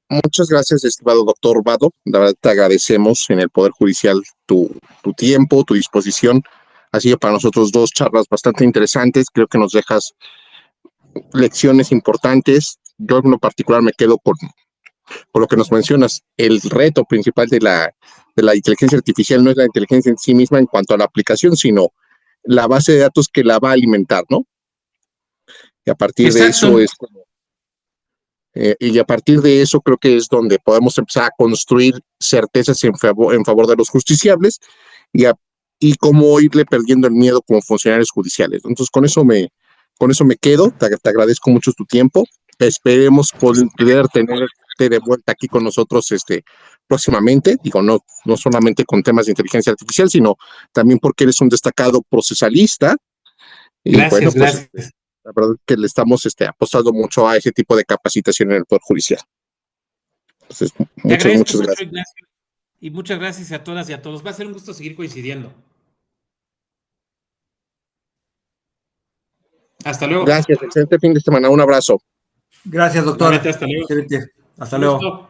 Speaker 1: Muchas gracias, estimado doctor Vado. La verdad te agradecemos en el Poder Judicial tu tiempo, tu disposición. Ha sido para nosotros dos charlas bastante interesantes. Creo que nos dejas lecciones importantes. Yo en lo particular me quedo con lo que nos mencionas. El reto principal de la inteligencia artificial no es la inteligencia en sí misma en cuanto a la aplicación, sino la base de datos que la va a alimentar, ¿no? Y a partir de eso es como y a partir de eso creo que es donde podemos empezar a construir certezas en favor de los justiciables y cómo irle perdiendo el miedo como funcionarios judiciales. Entonces, con eso me quedo. Te agradezco mucho tu tiempo. Esperemos poder tenerte de vuelta aquí con nosotros próximamente. Digo, no solamente con temas de inteligencia artificial, sino también porque eres un destacado procesalista. Y
Speaker 2: gracias,
Speaker 1: bueno, pues,
Speaker 2: gracias.
Speaker 1: La verdad que le estamos apostando mucho a ese tipo de capacitación en el Poder Judicial. Entonces, muchas gracias.
Speaker 2: Ignacio, y muchas gracias a todas y a todos. Va a ser un gusto seguir coincidiendo. Hasta luego.
Speaker 1: Gracias, excelente fin de semana. Un abrazo.
Speaker 4: Gracias, doctor.
Speaker 2: Hasta luego.
Speaker 4: Hasta luego.